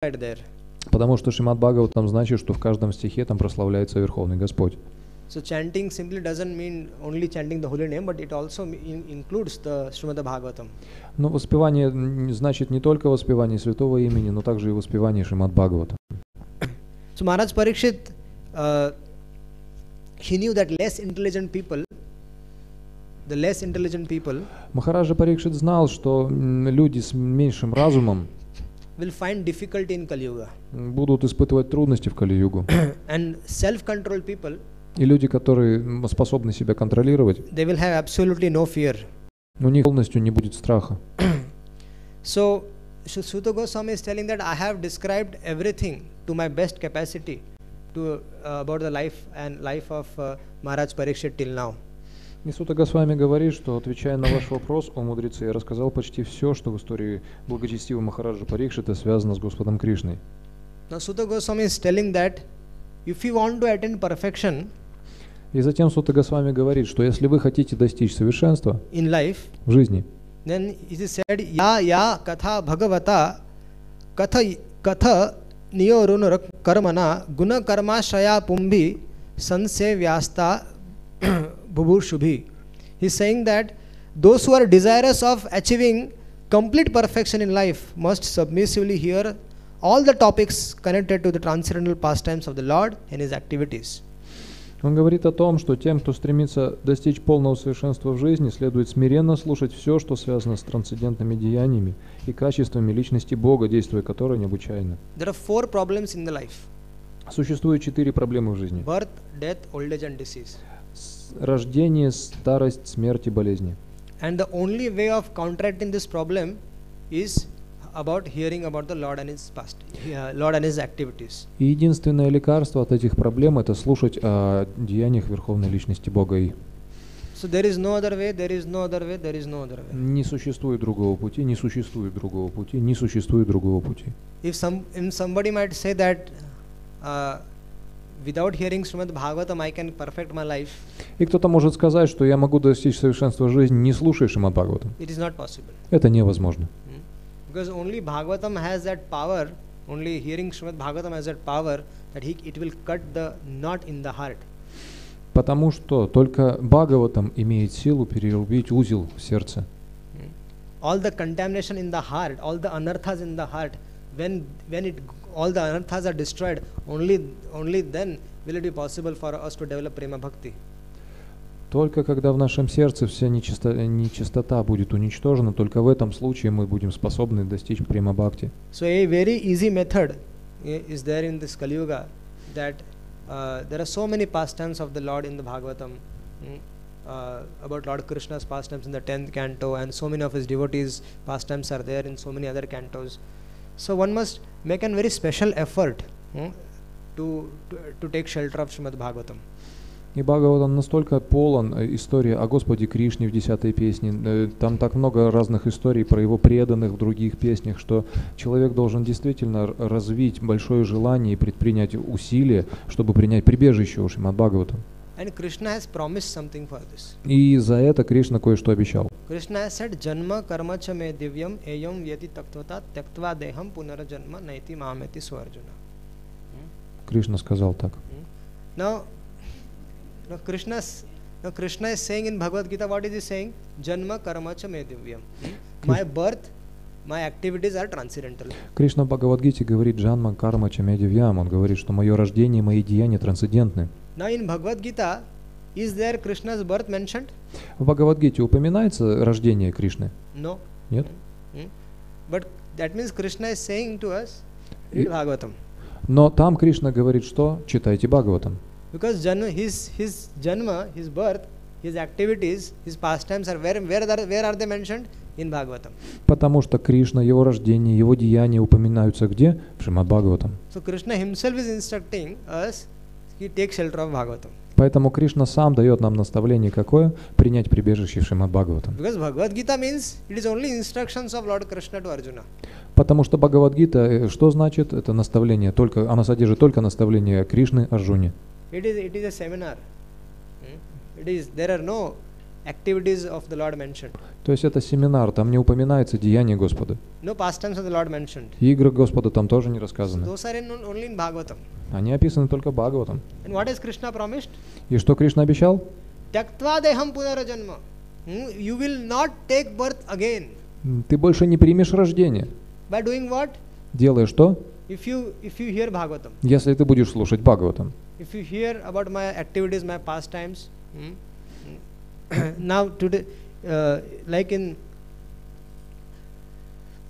right there. Потому что Шримад Бхагаватам значит, что в каждом стихе там прославляется Верховный Господь. So chanting simply doesn't mean only chanting the holy name, but it also includes the Shrimad Bhagavatam. Но воспевание значит не только воспевание святого имени, но также и воспевание Шримад Бхагаватам. So Maharaj Parikshit, he knew that less intelligent people, Махараджа Парикшит знал, что люди с меньшим разумом will find difficulty in Kali Yuga. Будут испытывать трудности в Кали-югу. And self-controlled people, и люди, которые способны себя контролировать, they will have absolutely no fear. У них полностью не будет страха. So Suta Goswami is telling that I have described everything to my best capacity to about the life of Maharaj Parikshit till now. И Сута Госвами говорит, что, отвечая на ваш вопрос, о мудрецы, я рассказал почти все, что в истории благочестивого Махараджа Парикшита связано с Господом Кришной. Now Suta Goswami is telling that if you want to attain perfection, и затем Сута Госвами говорит, что если вы хотите достичь совершенства in life, в жизни, then it is said, ya katha bhagavata katha niyorun karmana guna karma shaya pumbhi sanse vyasta bhubhushubhi. He is saying that those who are desirous of achieving complete perfection in life must submissively hear all the topics connected to the transcendental pastimes of the Lord and His activities. Он говорит о том, что тем, кто стремится достичь полного совершенства в жизни, следует смиренно слушать все, что связано с трансцендентными деяниями и качествами личности Бога, действия которой необычайны. There are 4 problems in the life. Существует 4 проблемы в жизни. Birth, death, old age and disease. Рождение, старость, смерть и болезни. And the only way of counteracting this problem is about hearing about the Lord and His Lord and His activities. И единственное лекарство от этих проблем – это слушать о деяниях Верховной Личности Бога. So there is no other way, there is no other way, there is no other way. Не существует другого пути, не существует другого пути, не существует другого пути. If somebody might say that without hearing Shrimad Bhagavatam I can perfect my life. И кто-то может сказать, что я могу достичь совершенства в жизни, не слушая Шримад Бхагаватам. It is not possible. Это невозможно. Because only Bhagavatam has that power, only hearing Shrimad Bhagavatam has that power that it will cut the knot in the heart. Потому что только Бхагаватам имеет силу перерубить узел в сердце. All the contamination in the heart, all the anarthas in the heart, when all the anarthas are destroyed, only then will it be possible for us to develop prema bhakti. Только когда в нашем сердце вся нечистота будет уничтожена, только в этом случае мы будем способны достичь према бхакти. So a very easy method is there in this Kali Yuga, that there are so many pastimes of the Lord in the Bhagavatam, about Lord Krishna's pastimes in the 10th canto, and so many of his devotees' pastimes are there in so many other cantos. So one must make a very special effort to take shelter of Shrimad Bhagavatam. И Бхагаватам настолько полон истории о Господе Кришне в 10-й песне, там так много разных историй про его преданных в других песнях, что человек должен действительно развить большое желание и предпринять усилия, чтобы принять прибежище у Шримад Бхагаватам. And Krishna has promised something for this. И за это Кришна кое-что обещал. Krishna has said, Janma karma cha me divyam eyam vyati taktvata tyaktva deham punarajanma naiti mameti swarjuna. Кришна сказал так. Now Krishna is saying in Bhagavad Gita, what is he saying? Janma karma cha me divyam. My birth, my activities are transcendental. Кришна в Бхагавадгите говорит «Джанма карма чаме дивьям». Он говорит, что мое рождение, мои деяния трансцендентны. Now in Bhagavad Gita, is there Krishna's birth mentioned? В Бхагавадгите упоминается рождение Кришны? No. Нет? But that means Krishna is saying to us, read Bhagavatam. Но там Кришна говорит, что читайте Бхагаватам. Because his janma, his birth, his activities, his pastimes are where are they mentioned? In Bhagavatam. Потому что Кришна, его рождение, его деяния упоминаются где? В Шримад Бхагаватам. So Krishna himself is instructing us to take shelter of Bhagavatam. Поэтому Кришна сам дает нам наставление какое? Принять прибежище в Шримад Бхагаватам. Because Bhagavad Gita means it is only instructions of Lord Krishna to Arjuna. Потому что Бхагавадгита, что значит? Это наставление только, она содержит только наставление Кришны Арджуне. It is a seminar. There are no activities of the Lord mentioned. То есть это семинар, там не упоминается деяние Господа. No pastimes of the Lord mentioned. И игры Господа там тоже не рассказаны. Those are only in Bhagavatam. Они описаны только Бхагаватам. And what has Krishna promised? И что Кришна обещал? Tyaktva deham punarajanma. You will not take birth again. Ты больше не примешь рождение. By doing what? Делай что? If you hear Bhagavatam. Если ты будешь слушать Бхагаватам. If you hear about my activities, my pastimes. Now today, like in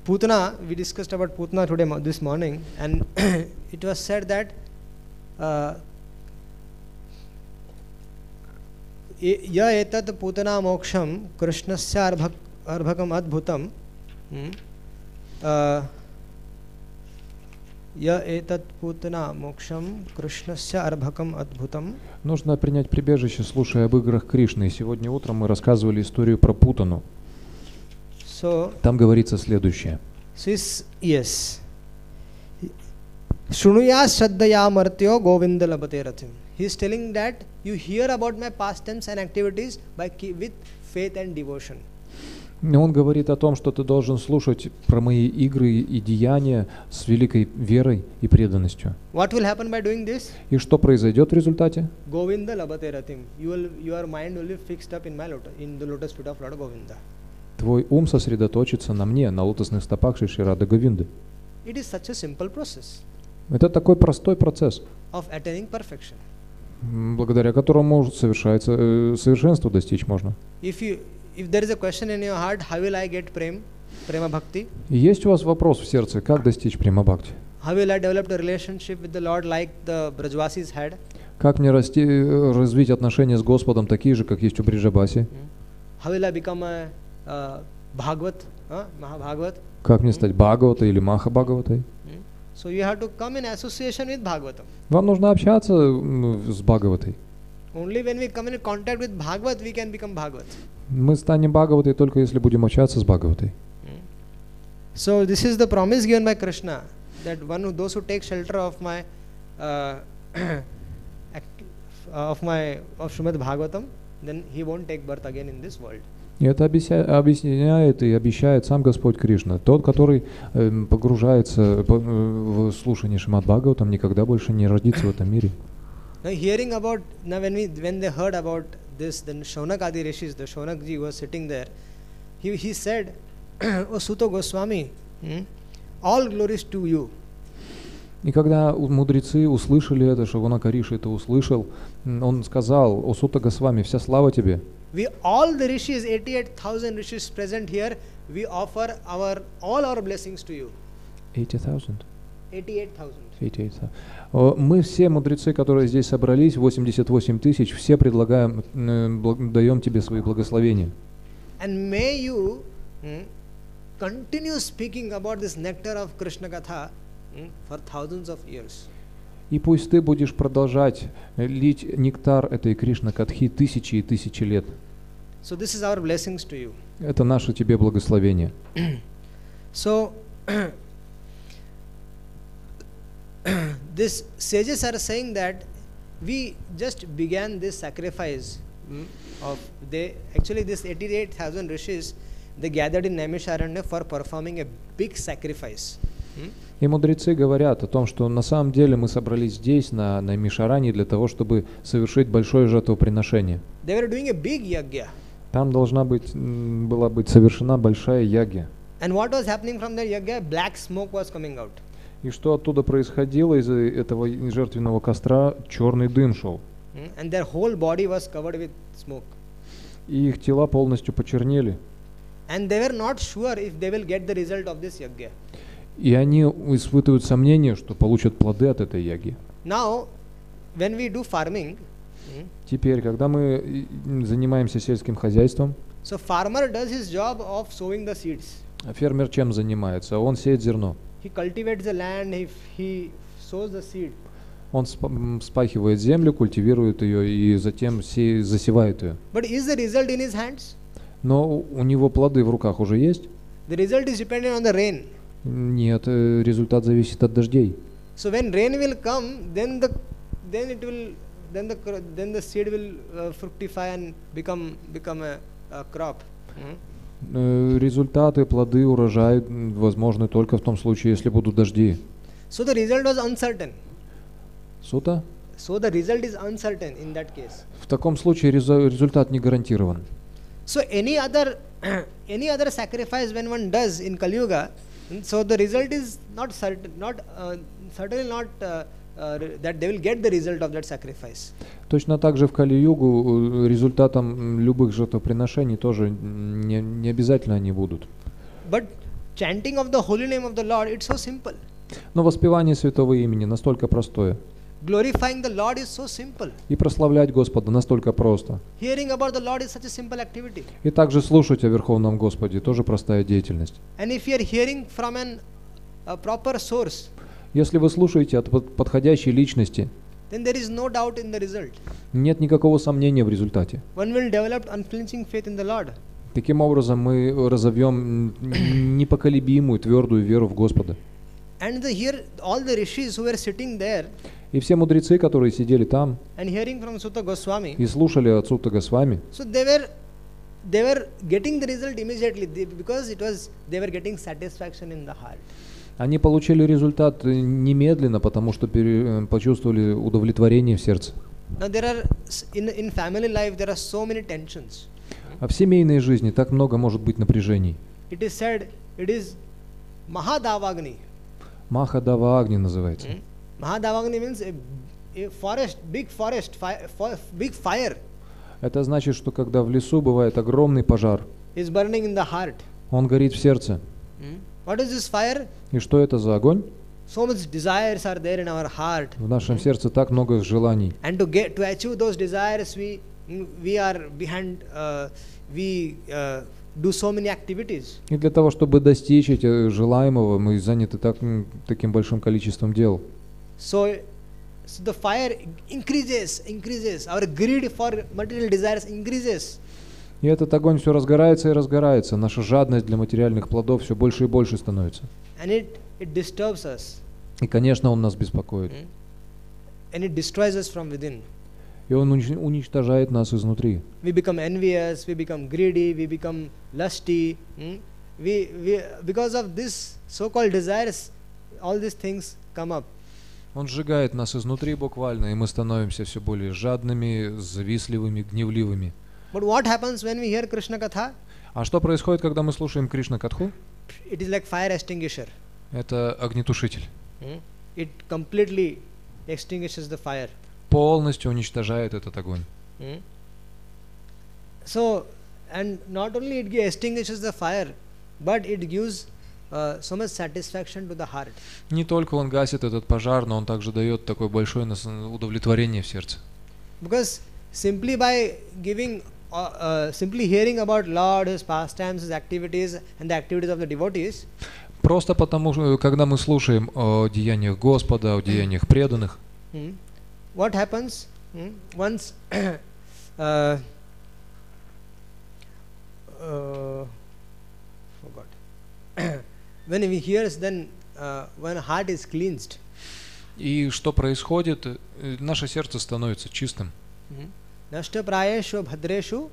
Putana, we discussed about Putana today this morning, and it was said that ya etat Putana moksham Krishnasya arbhakam adbhutam ya etat Putana moksham Krishnasya arbhakam adbhutam. Нужно принять прибежище, слушая об играх Кришны. И сегодня утром мы рассказывали историю про Путану. Там говорится следующее. Yes. Shrunuya Shraddhaya Martyo Govinda Labate Rathim. He is telling that you hear about my pastimes and activities with faith and devotion. Он говорит о том, что ты должен слушать про мои игры и деяния с великой верой и преданностью. What will happen by doing this? И что произойдет в результате? Govinda Labate Rathim. Your mind will be fixed up in the lotus feet of Lord Govinda. Твой ум сосредоточится на мне, на лотосных стопах Шри Рады Говинды. It is such a simple process. Это такой простой процесс, of attaining perfection. Благодаря которому совершенству достичь можно. If there is a question in your heart, how will I get prema bhakti? Есть у вас вопрос в сердце, как достичь према бхакти? How will I develop a relationship with the Lord like the Brajvasis had? Как мне развить отношения с Господом такие же, как есть у Бриджабаси? How will I become a Bhagavat, Mahabhagavat? Как мне стать Бхагаватой или Махабхагаватой? So you have to come in association with Bhagavatam. Вам нужно общаться с Бхагаватой. Only when we come in contact with Bhagavat, we can become Bhagavat. Мы станем Бхагаватой только если будем общаться с Бхагаватой. So this is the promise given by Krishna that those who take shelter of Shrimad Bhagavatam, then he won't take birth again in this world. И это объясняет и обещает сам Господь Кришна. Тот, который погружается в слушание Шримад Бхагаватам, никогда больше не родится в этом мире. When they heard about this, then Shaunakadi Rishis, the Shaunakji was sitting there. He said, "O Suto Goswami, all glories to you." И когда мудрецы услышали это, Шаунака Риши это услышал, он сказал: "О Сута Госвами, вся слава тебе." We all the rishis, 88,000 rishis present here, we offer all our blessings to you. 80,000. 88,000. Мы все мудрецы, которые здесь собрались, 88 тысяч, все предлагаем, даем тебе свои благословения. And may you continue speaking about this nectar of Krishna Katha for thousands of years. И пусть ты будешь продолжать лить нектар этой Кришна-катхи тысячи и тысячи лет. So this is our blessings to you. Это наше тебе благословение. So these sages are saying that we just began this sacrifice actually this 88,000 rishis, they gathered in Naimisharanya for performing a big sacrifice. И мудрецы говорят о том, что на самом деле мы собрались здесь, на Наймишаране, для того, чтобы совершить большое жертвоприношение. They were doing a big yagya. Там была быть совершена большая ягья. And what was happening from the yagya? Black smoke was coming out. И что оттуда происходило из этого жертвенного костра? Черный дым шел. And their whole body was covered with smoke. И их тела полностью почернели. And they were not sure if they will get the result of this yagya. И они испытывают сомнение, что получат плоды от этой яги. Now, when we do farming, теперь, когда мы занимаемся сельским хозяйством, so farmer does his job of sowing the seeds. Фермер чем занимается? Он сеет зерно. He cultivates the land, he sows the seed. Он вспахивает землю, культивирует ее и затем засевает ее. But is the result in his hands? Но у него плоды в руках уже есть? The result is dependent on the rain. Нет, результат зависит от дождей. So when rain will come, then it will then the seed will fructify and become a crop. Результаты, плоды, урожай возможны только в том случае, если будут дожди. So the result was uncertain. Сута? So the result is uncertain in that case. В таком случае результат не гарантирован. So any other sacrifice when one does in Kali Yuga, so the result is not certain, certainly not that they will get the result of that sacrifice. Точно так же в Кали-югу результатом любых жертвоприношений тоже не обязательно они будут. But chanting of the holy name of the Lord, it's so simple. Но воспевание святого имени настолько простое. Glorifying the Lord is so simple. И прославлять Господа настолько просто. Hearing about the Lord is such a simple activity. И также слушать о Верховном Господе тоже простая деятельность. And if you are hearing from a proper source, если вы слушаете от подходящей личности, then there is no doubt in the result. Нет никакого сомнения в результате. One will develop unflinching faith in the Lord. Таким образом мы разовьем непоколебимую твердую веру в Господа. And here all the rishis who were sitting there, и все мудрецы, которые сидели там, and hearing from Sutta Goswami, и слушали от Сутта Госвами, so they were getting the result immediately because they were getting satisfaction in the heart. Они получили результат немедленно, потому что почувствовали удовлетворение в сердце. Now there are in family life there are so many tensions. А в семейной жизни так много может быть напряжений. It is said it is Mahadavagni. Махадава-агни называется. Mahadavagni means a forest, big big fire. Это значит, что когда в лесу бывает огромный пожар, is burning in the heart. Он горит в сердце. What is this fire? И что это за огонь? So much desires are there in our heart. В нашем сердце так много желаний. And to achieve those desires, we are behind. We do so many activities. И для того, чтобы достичь этого желаемого, мы заняты таким большим количеством дел. So the fire increases. Our greed for material desires increases. И этот огонь все разгорается и разгорается. Наша жадность для материальных плодов все больше и больше становится. And it disturbs us. И, конечно, он нас беспокоит. And it destroys us from within. И он уничтожает нас изнутри. We become envious, we become greedy, we become lusty. Because of this so-called desires, all these things come up. Он сжигает нас изнутри буквально, и мы становимся все более жадными, завистливыми, гневливыми. But what happens when we hear Krishna Katha? А что происходит, когда мы слушаем Кришна-катху? It is like fire extinguisher. Это огнетушитель. It completely extinguishes the fire. Полностью уничтожает этот огонь. So, and not only it extinguishes the fire, but it gives so much satisfaction to the heart. Не только он гасит этот пожар, но он также дает такое большое удовлетворение в сердце. Because simply by simply hearing about Lord, His pastimes, His activities, and the activities of the devotees. Просто потому, что когда мы слушаем о деяниях Господа, о деяниях преданных, what happens once forgot when we hear, then when heart is cleansed. И что происходит? Наше сердце становится чистым. Nashta prayeshu bhadreshu,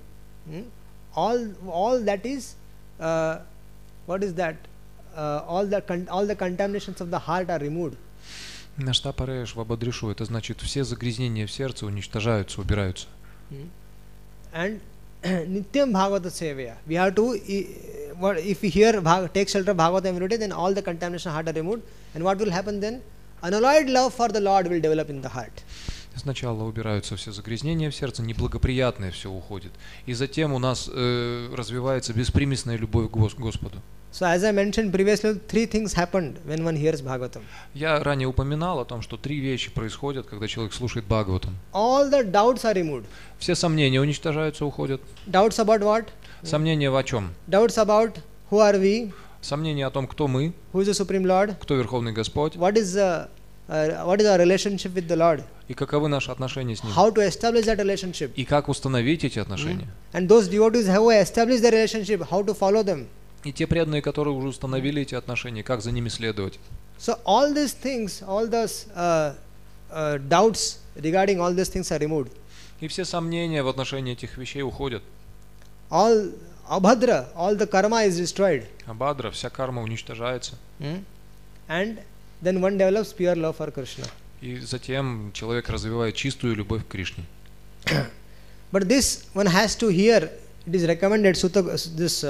all that is what is that? All the contaminations of the heart are removed. Нашта парееш вабадришу, это значит все загрязнения в сердце уничтожаются, убираются. And nityam bhagavata sevaya. We have to, if we hear take shelter of Bhagavatam every day, then all the contamination of heart are removed. And what will happen then? Unalloyed love for the Lord will develop in the heart. Сначала убираются все загрязнения в сердце, неблагоприятное все уходит. И затем у нас развивается беспримесная любовь к Господу. So as I mentioned previously, 3 things happened when one hears Bhagavatam. Я ранее упоминал о том, что 3 вещи происходят, когда человек слушает Бхагаватам. All the doubts are removed. Все сомнения уничтожаются, уходят. Doubts about what? Сомнения о чем? Doubts about who are we? Сомнения о том, кто мы, who is the Supreme Lord? Кто Верховный Господь, what is our relationship with the Lord? И каковы наши отношения с Ним. How to establish that relationship? И как установить эти отношения. And those devotees who established the relationship, how to follow them? И те преданные, которые уже установили эти отношения, как за ними следовать. So all these things, all those doubts regarding all these things are removed. И все сомнения в отношении этих вещей уходят. All abhadra, all the karma is destroyed. Абадра, вся карма уничтожается. And then one develops pure love for Krishna. И затем человек развивает чистую любовь к Кришне. But this one has to hear. It is recommended. This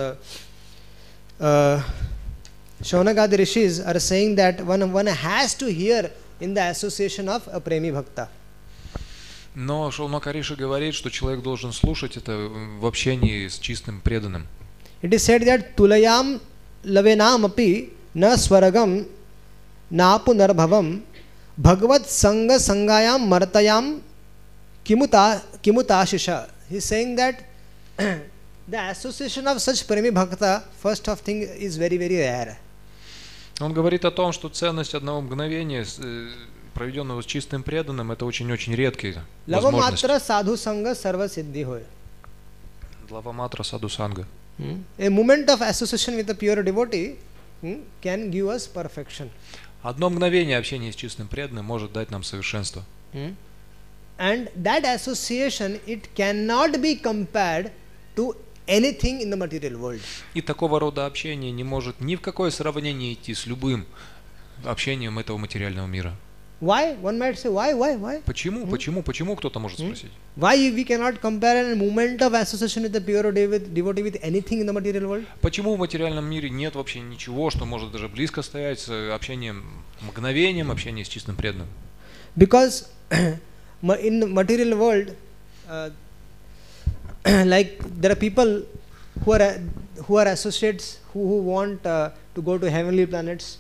Shaunagadi rishis are saying that one has to hear in the association of a premi bhakta. Но Шаунака Риши говорит, что человек должен слушать это в общении с чистым преданным. It is said that tulayam lavenam api na swaragam napu narbhavam bhagavat sanga sangayam martayam kimutashisha. He is saying that the association of such premi bhakta, first of thing, is very, very rare. Он говорит о том, что ценность одного мгновения, проведенного с чистым преданным, это очень-очень редкие возможности. Lavamatra sadhu sanga sarva siddhi hoy. Лаваматра саду санга. A moment of association with a pure devotee can give us perfection. Одно мгновение общения с чистым преданным может дать нам совершенство. And that association, it cannot be compared to anything in the material world. И такого рода общение не может ни в какое сравнение идти с любым общением этого материального мира. Why? One might say, why? Почему кто-то может спросить? Why we cannot compare a moment of association with the pure devotee with anything in the material world? Почему в материальном мире нет вообще ничего, что может даже близко стоять с общением, мгновением общения с чистым преданным? Because in the material world, like there are people who are associates who want to go to heavenly planets.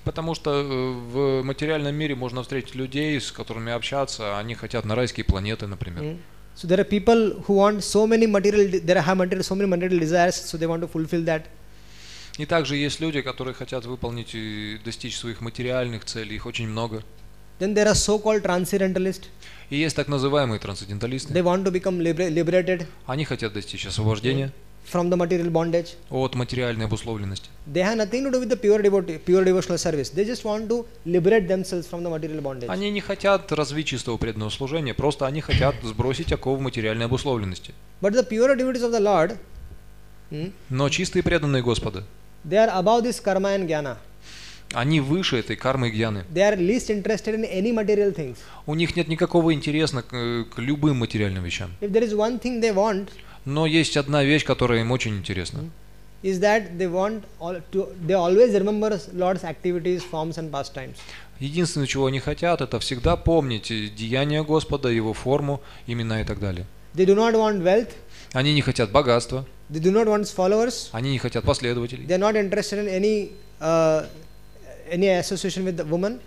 Потому что в материальном мире можно встретить людей, с которыми общаться, они хотят на райские планеты, например. So there are people who want so many material desires, so they want to fulfill that. И также есть люди, которые хотят выполнить и достичь своих материальных целей, их очень много. Then there are so-called transcendentalists. И есть так называемые трансценденталисты. They want to become liberated. Они хотят достичь освобождения from the material bondage. От материальной обусловленности. They have nothing to do with the pure devotional service. They just want to liberate themselves from the material bondage. Они не хотят развить чистого преданного служения, просто они хотят сбросить оковы материальной обусловленности. But the pure devotees of the Lord, но чистые преданные Господа, they are above this karma and jnana. Они выше этой кармы и гьяны. They are least interested in any material things. У них нет никакого интереса к любым материальным вещам. If there is one thing they want, но есть одна вещь, которая им очень интересна. Is that they always remember Lord's activities, forms and pastimes. Единственное, чего они хотят, это всегда помнить деяния Господа, Его форму, имена и так далее. They do not want wealth. Они не хотят богатства. They do not want followers. Они не хотят последователей. They are not interested in any association with the woman.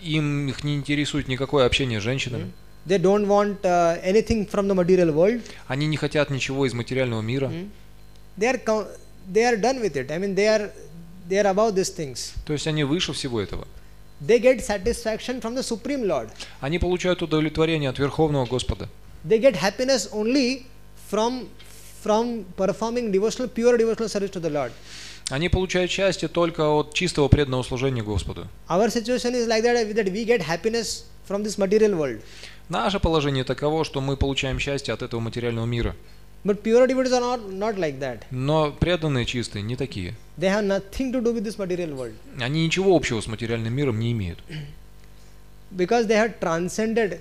Их не интересует никакое общение с женщинами. They don't want anything from the material world. Они не хотят ничего из материального мира. They are done with it. I mean, they are above these things. То есть они выше всего этого. They get satisfaction from the Supreme Lord. Они получают удовлетворение от Верховного Господа. They get happiness only from performing pure devotional service to the Lord. Они получают счастье только от чистого преданного служения Господу. Our situation is like that we get happiness from this material world. Наше положение таково, что мы получаем счастье от этого материального мира. But pure devotees are not like that. Но преданные чистые не такие. They have nothing to do with this material world. Они ничего общего с материальным миром не имеют. Because they have transcended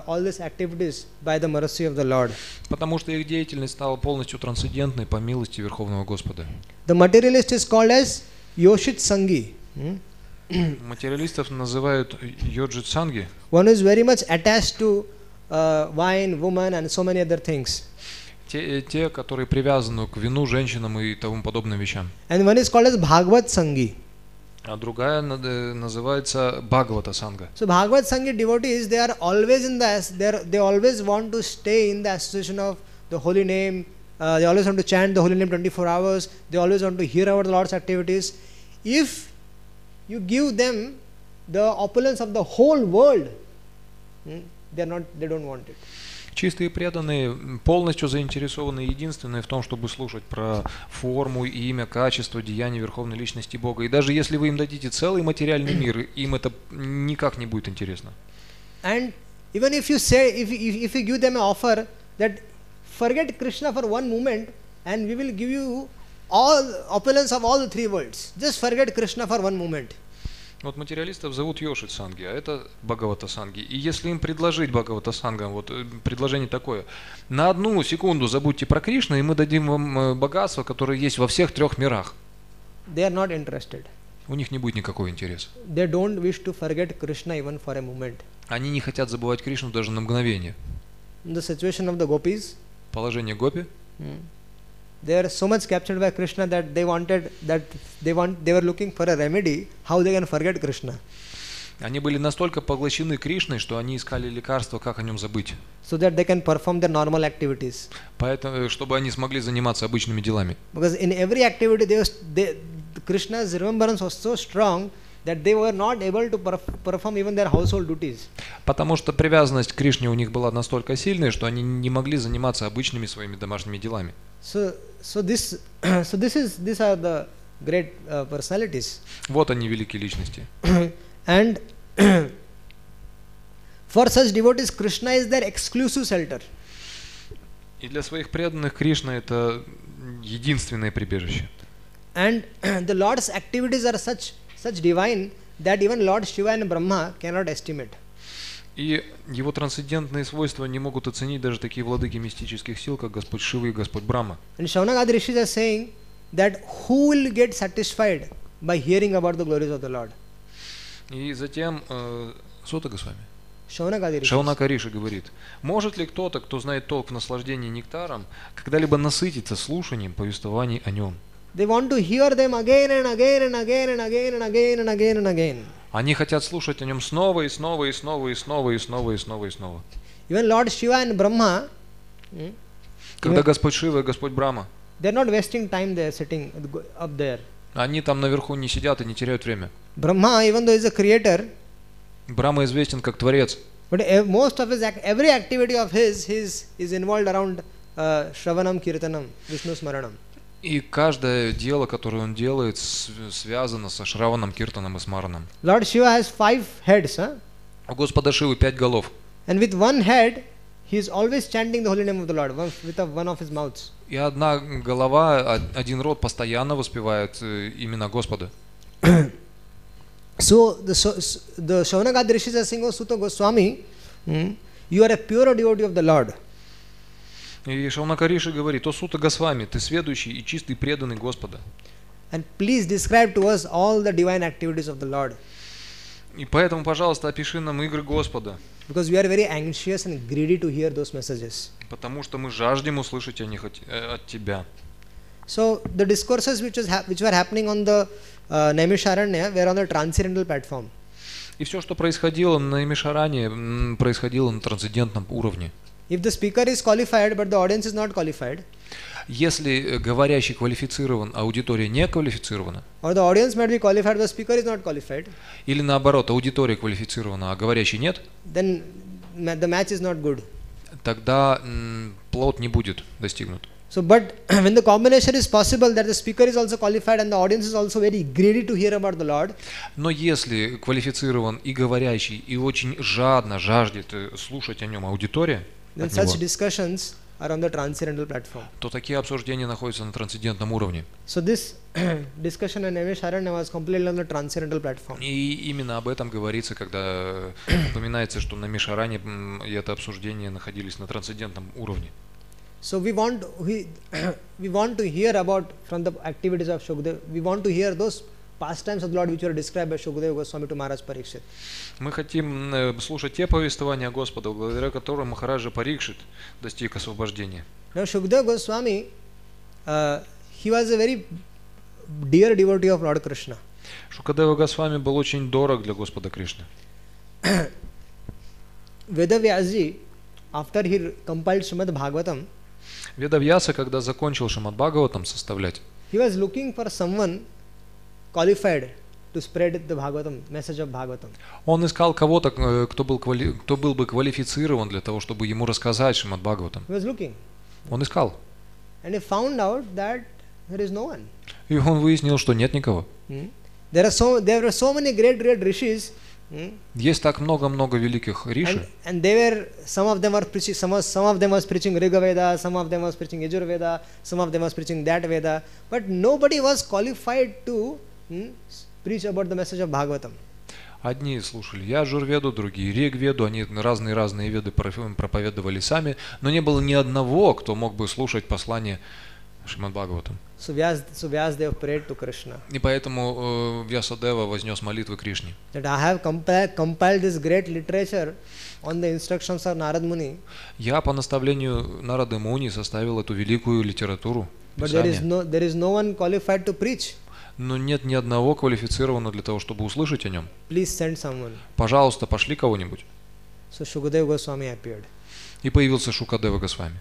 all these activities by the mercy of the Lord. Потому что их деятельность стала полностью трансцендентной по милости Верховного Господа. The materialist is called as Yoshit Sangi. Материалистов называют Yoshit Sangi. One is very much attached to wine, woman and so many other things. Те, которые привязаны к вину, женщинам и тому подобным вещам. And one is called as Bhagavat Sangi. А другая называется Бхагавата Санга. So Bhagavat Sangi devotees, they always want to stay in the association of the holy name. They always want to chant the holy name 24 hours. They always want to hear about the Lord's activities. If you give them the opulence of the whole world, they don't want it. Чистые преданные полностью заинтересованы единственное в том, чтобы слушать про форму, имя, качество, деяния Верховной Личности Бога. И даже если вы им дадите целый материальный мир, им это никак не будет интересно. And Even if you say, if you give them an offer that forget Krishna for one moment and we will give you all opulence of all the three worlds. Just forget Krishna for one moment. Вот материалистов зовут Йошит Санги, а это Бхагавата Санги. И если им предложить Бхагавата Сангам, вот предложение такое: на одну секунду забудьте про Кришну, и мы дадим вам богатство, которое есть во всех трех мирах. They are not interested. У них не будет никакого интереса. They don't wish to forget Krishna even for a moment. Они не хотят забывать Кришну даже на мгновение. The situation of the gopis, Положение гопи. they are so much captured by Krishna that they were looking for a remedy how they can forget Krishna. Они были настолько поглощены Кришной, что они искали лекарства, как о нем забыть. So that they can perform their normal activities. Поэтому, чтобы они смогли заниматься обычными делами. Because in every activity, Krishna's remembrance was so strong that they were not able to perform even their household duties. Потому что привязанность к Кришне у них была настолько сильной, что они не могли заниматься обычными своими домашними делами. So these are the great personalities. Вот они, великие личности. And for such devotees, Krishna is their exclusive shelter. И для своих преданных Кришна это единственное прибежище. And the Lord's activities are such divine that even Lord Shiva and Brahma cannot estimate. И его трансцендентные свойства не могут оценить даже такие владыки мистических сил, как Господь Шива и Господь Брахма. And Shaunaka Rishis are saying that who will get satisfied by hearing about the glories of the Lord? И затем Сута Госвами, Shaunaka Rishis. Шаунака Риши говорит: может ли кто-то, кто знает толк в наслаждении нектаром, когда-либо насытиться слушанием повествований о нем? They want to hear them again and again and again and again and again and again and again. Они хотят слушать о нем снова и снова и снова и снова и снова и снова и снова. Even Lord Shiva and Brahma, Когда Господь Шива и Господь Брахма, they're not wasting time there sitting up there. они там наверху не сидят и не теряют время. Brahma, even though he's a creator, Брахма известен как Творец, but most of his every activity of his is involved around Shravanam, Kirtanam, Vishnu Smaranam. и каждое дело, которое он делает, связано со Шраваном, Киртаном и Смараном. Lord Shiva has 5 heads, У Господа Шивы 5 голов. and with one head, he is always chanting the holy name of the Lord with one of his mouths. И одна голова, один род постоянно воспевает имена Господа. So the Shaunaka Rishis are saying, "Oh Suta Goswami, you are a pure devotee of the Lord." И Шаунака Риши говорит: о Сута Госвами, ты сведущий и чистый преданный Господа. And please describe to us all the divine activities of the Lord. И поэтому, пожалуйста, опиши нам игры Господа. Because we are very anxious and greedy to hear those messages. Потому что мы жаждем услышать о них от Тебя. So the discourses which were happening on the Naimisharanya were on the transcendental platform. И все, что происходило на Наймишаране, происходило на трансцендентном уровне. If the speaker is qualified but the audience is not qualified, Если говорящий квалифицирован, а аудитория не квалифицирована, or the audience might be qualified but the speaker is not qualified, или наоборот, аудитория квалифицирована, а говорящий нет, then the match is not good. тогда плод не будет достигнут. So, but when the combination is possible that the speaker is also qualified and the audience is also very greedy to hear about the Lord, Но если квалифицирован и говорящий, и очень жаждет слушать о нем аудитория, then от such него, discussions are on the transcendental platform. то такие обсуждения находятся на трансцендентном уровне. So this discussion in Naimisharanya was completely on the transcendental platform. И именно об этом говорится, когда упоминается, что на Мишаране и это обсуждение находились на трансцендентном уровне. So we want to hear about from the activities of Shukdev. We want to hear those pastimes of the Lord which were described by Shukdev Goswami to Maharaj Parikshit. Мы хотим слушать те повествования Господа, благодаря которым Махараджа Парикшит достиг освобождения. Now Shukdev Goswami, he was a very dear devotee of Lord Krishna. Шукадева Госвами был очень дорог для Господа Кришны. Vedavyasji, after he compiled Shrimad Bhagavatam, Ведавьяса, когда закончил Шримад Бхагаватам составлять, he was looking for someone qualified to spread the Bhagavatam, message of Bhagavatam. он искал кого-то, кто был бы квалифицирован для того, чтобы ему рассказать Шримад Бхагаватам. He was looking, Он искал. and he found out that there is no one. И он выяснил, что нет никого. There were so many great rishis, Есть так много-много великих риши. And they were, some of them were preaching, some of them was preaching Riga Veda, some of them was preaching Yajur Veda, some of them was preaching that Veda, but nobody was qualified to preach about the message of Bhagavatam. Одни слушали Яджур-веду, другие Риг-веду, они разные веды проповедовали сами, но не было ни одного, кто мог бы слушать послание Шримад Бхагаватам. So Vyasadeva prayed to Krishna. И поэтому Вьясадева вознес молитвы Кришне. That I have compiled this great literature on the instructions of Narad Muni. Я по наставлению Нарады Муни составил эту великую литературу. But there is no one qualified to preach. Но нет ни одного квалифицированного для того, чтобы услышать о нем. Please send someone. Пожалуйста, пошли кого-нибудь. So Shukadeva Goswami appeared. И появился Шукадева Госвами.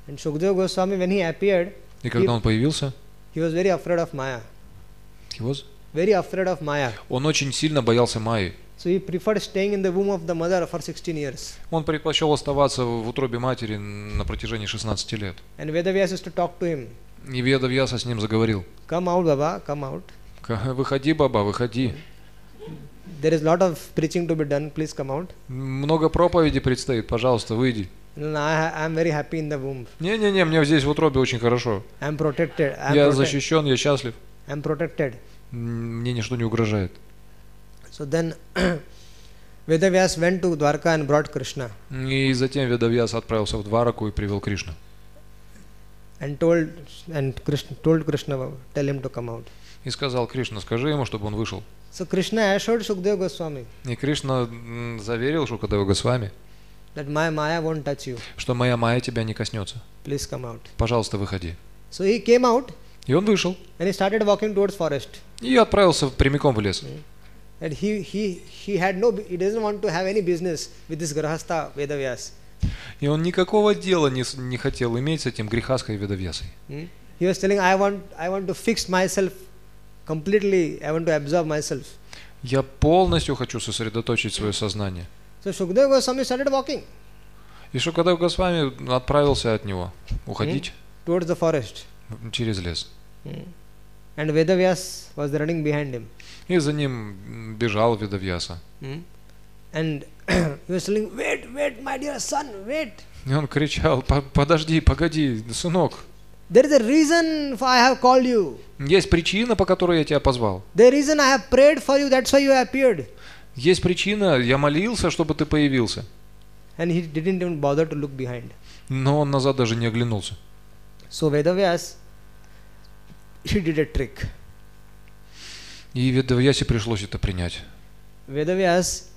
And Shukadeva Goswami, when he appeared, И когда он появился, he was very afraid of Maya. he was? Very afraid of Maya. Он очень сильно боялся Майи. So he preferred staying in the womb of the mother for 16 years. Он предпочел оставаться в утробе матери на протяжении 16 лет. And Vedavyas used to talk to him. И Ведавьяса с ним заговорил. Come out, Baba, come out. Выходи, Баба, выходи. There is a lot of preaching to be done. Please come out. Много проповедей предстоит, пожалуйста, выйди. No, I am very happy in the womb. Не-не-не, мне здесь в утробе очень хорошо. I am protected. Я защищен, я счастлив. I am protected. Мне ничто не угрожает. So then Vedavyas went to Dwarka and brought Krishna. И затем Ведавьяс отправился в Двараку и привел Кришну. And told Krishna, tell him to come out. И сказал: Кришна, скажи ему, чтобы он вышел. So Krishna assured Shukadeva Goswami. И Кришна заверил Шукадева Госвами, That my Maya won't touch you. что моя Майя тебя не коснется. Please come out. Пожалуйста, выходи. So he came out. И он вышел. And he started walking towards forest. И отправился прямиком в лес. And he doesn't want to have any business with this Grahastha Vedavyas. И он никакого дела не хотел иметь с этим грехаской Ведавьясой. He was telling, I want to fix myself completely. I want to absorb myself. Я полностью хочу сосредоточить свое сознание. So Shukadeva Goswami started walking. И Шукадев Госвами отправился от него уходить towards the forest. Через лес. And Vedavyas was running behind him. И за ним бежал Ведавьяса. And he was telling, wait, my dear son, wait. И он кричал: подожди, погоди, сынок. There is a reason for I have called you. Есть причина, по которой я тебя позвал. The reason I have prayed for you, that's why you appeared. Есть причина, я молился, чтобы ты появился. And he didn't even bother to look behind. Но он назад даже не оглянулся. So Vedavyas, he did a trick. И Ведавьясе пришлось это принять. Vedavyas,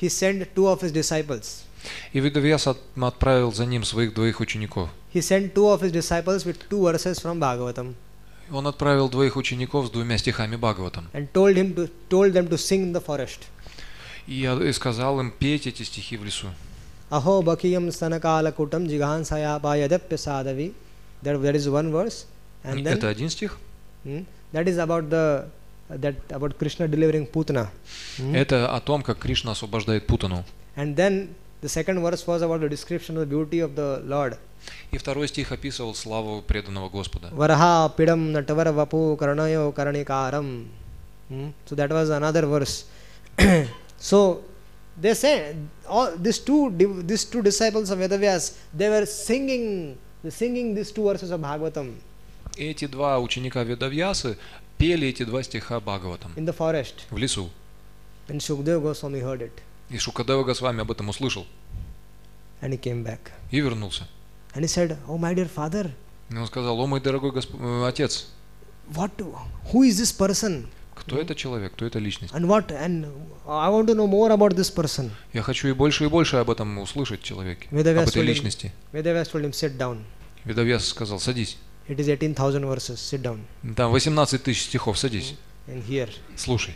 he sent two of his disciples. И Ведавьяс отправил за ним своих двоих учеников. He sent two of his disciples with two verses from Bhagavatam. Он отправил двоих учеников с 2 стихами Бхагаватам. And told them to sing in the forest. И сказал им петь эти стихи в лесу. Aho bakiyam stanakala kutam jigansaya payadapya sadavi. That is one verse. And then Это один стих. That is about about Krishna delivering Putana. Это о том, как Кришна освобождает Путану. And then the second verse was about the description of the beauty of the Lord. И 2 стих описывал славу преданного Господа. Varaha pidam natavara vapu karanayo karanikaram. So that was another verse. So they say these two disciples of Vedavyas, they were singing these two verses of Bhagavatam. Эти два ученика Ведавьясы пели эти 2 стиха Бхагаватам in the forest. В лесу. And Shukadeva Goswami heard it. И Шукадева Госвами об этом услышал. And he came back. И вернулся. And he said, "Oh my dear father." И он сказал: о мой дорогой отец. Who is this person? Кто это человек, кто эта личность? And I want to know more about this person. Я хочу и больше об этом услышать человеке, об этой личности. Vedavyas told him, sit down. Ведавьяс сказал: садись. It is 18,000 verses. Sit down. Там 18 000 стихов, садись. And here. Слушай.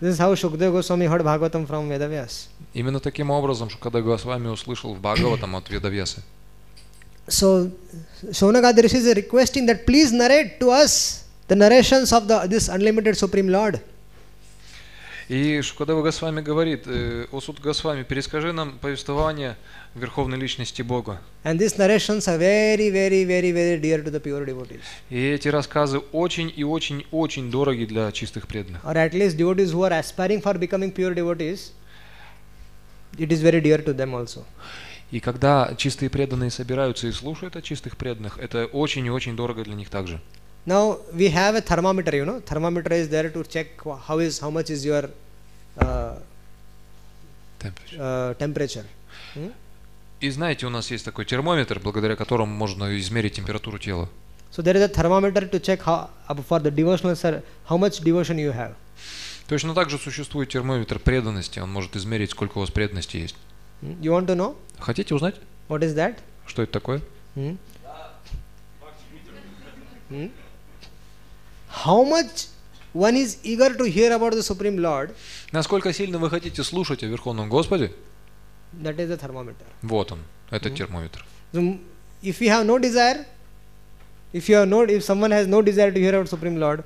This is how Shukadeva Goswami heard Bhagavatam from Vedavyas. Именно таким образом Шукадева Госвами услышал в Бхагаватам от Ведавьяса. So Shonagadi Rishi is requesting that please narrate to us the narrations of this unlimited Supreme Lord. И Шукадева Госвами говорит: «О Сут Госвами, перескажи нам повествование Верховной Личности Бога». And these narrations are very, very, very, very dear to the pure devotees. И эти рассказы очень и очень очень дороги для чистых преданных. Or at least devotees who are aspiring for becoming pure devotees, it is very dear to them also. И когда чистые преданные собираются и слушают о чистых преданных, это очень и очень дорого для них также. Now we have a thermometer, you know. Thermometer is there to check how much is your temperature. И знаете, у нас есть такой термометр, благодаря которому можно измерить температуру тела. So there is a thermometer to check for the devotional how much devotion you have. Точно так же существует термометр преданности, он может измерить, сколько у вас преданности есть. You want to know? Хотите узнать? What is that? Что это такое? How much one is eager to hear about the Supreme Lord? Насколько сильно вы хотите слушать о Верховном Господе? That is the thermometer. Вот он, этот термометр. So if you have no desire, if someone has no desire to hear about Supreme Lord,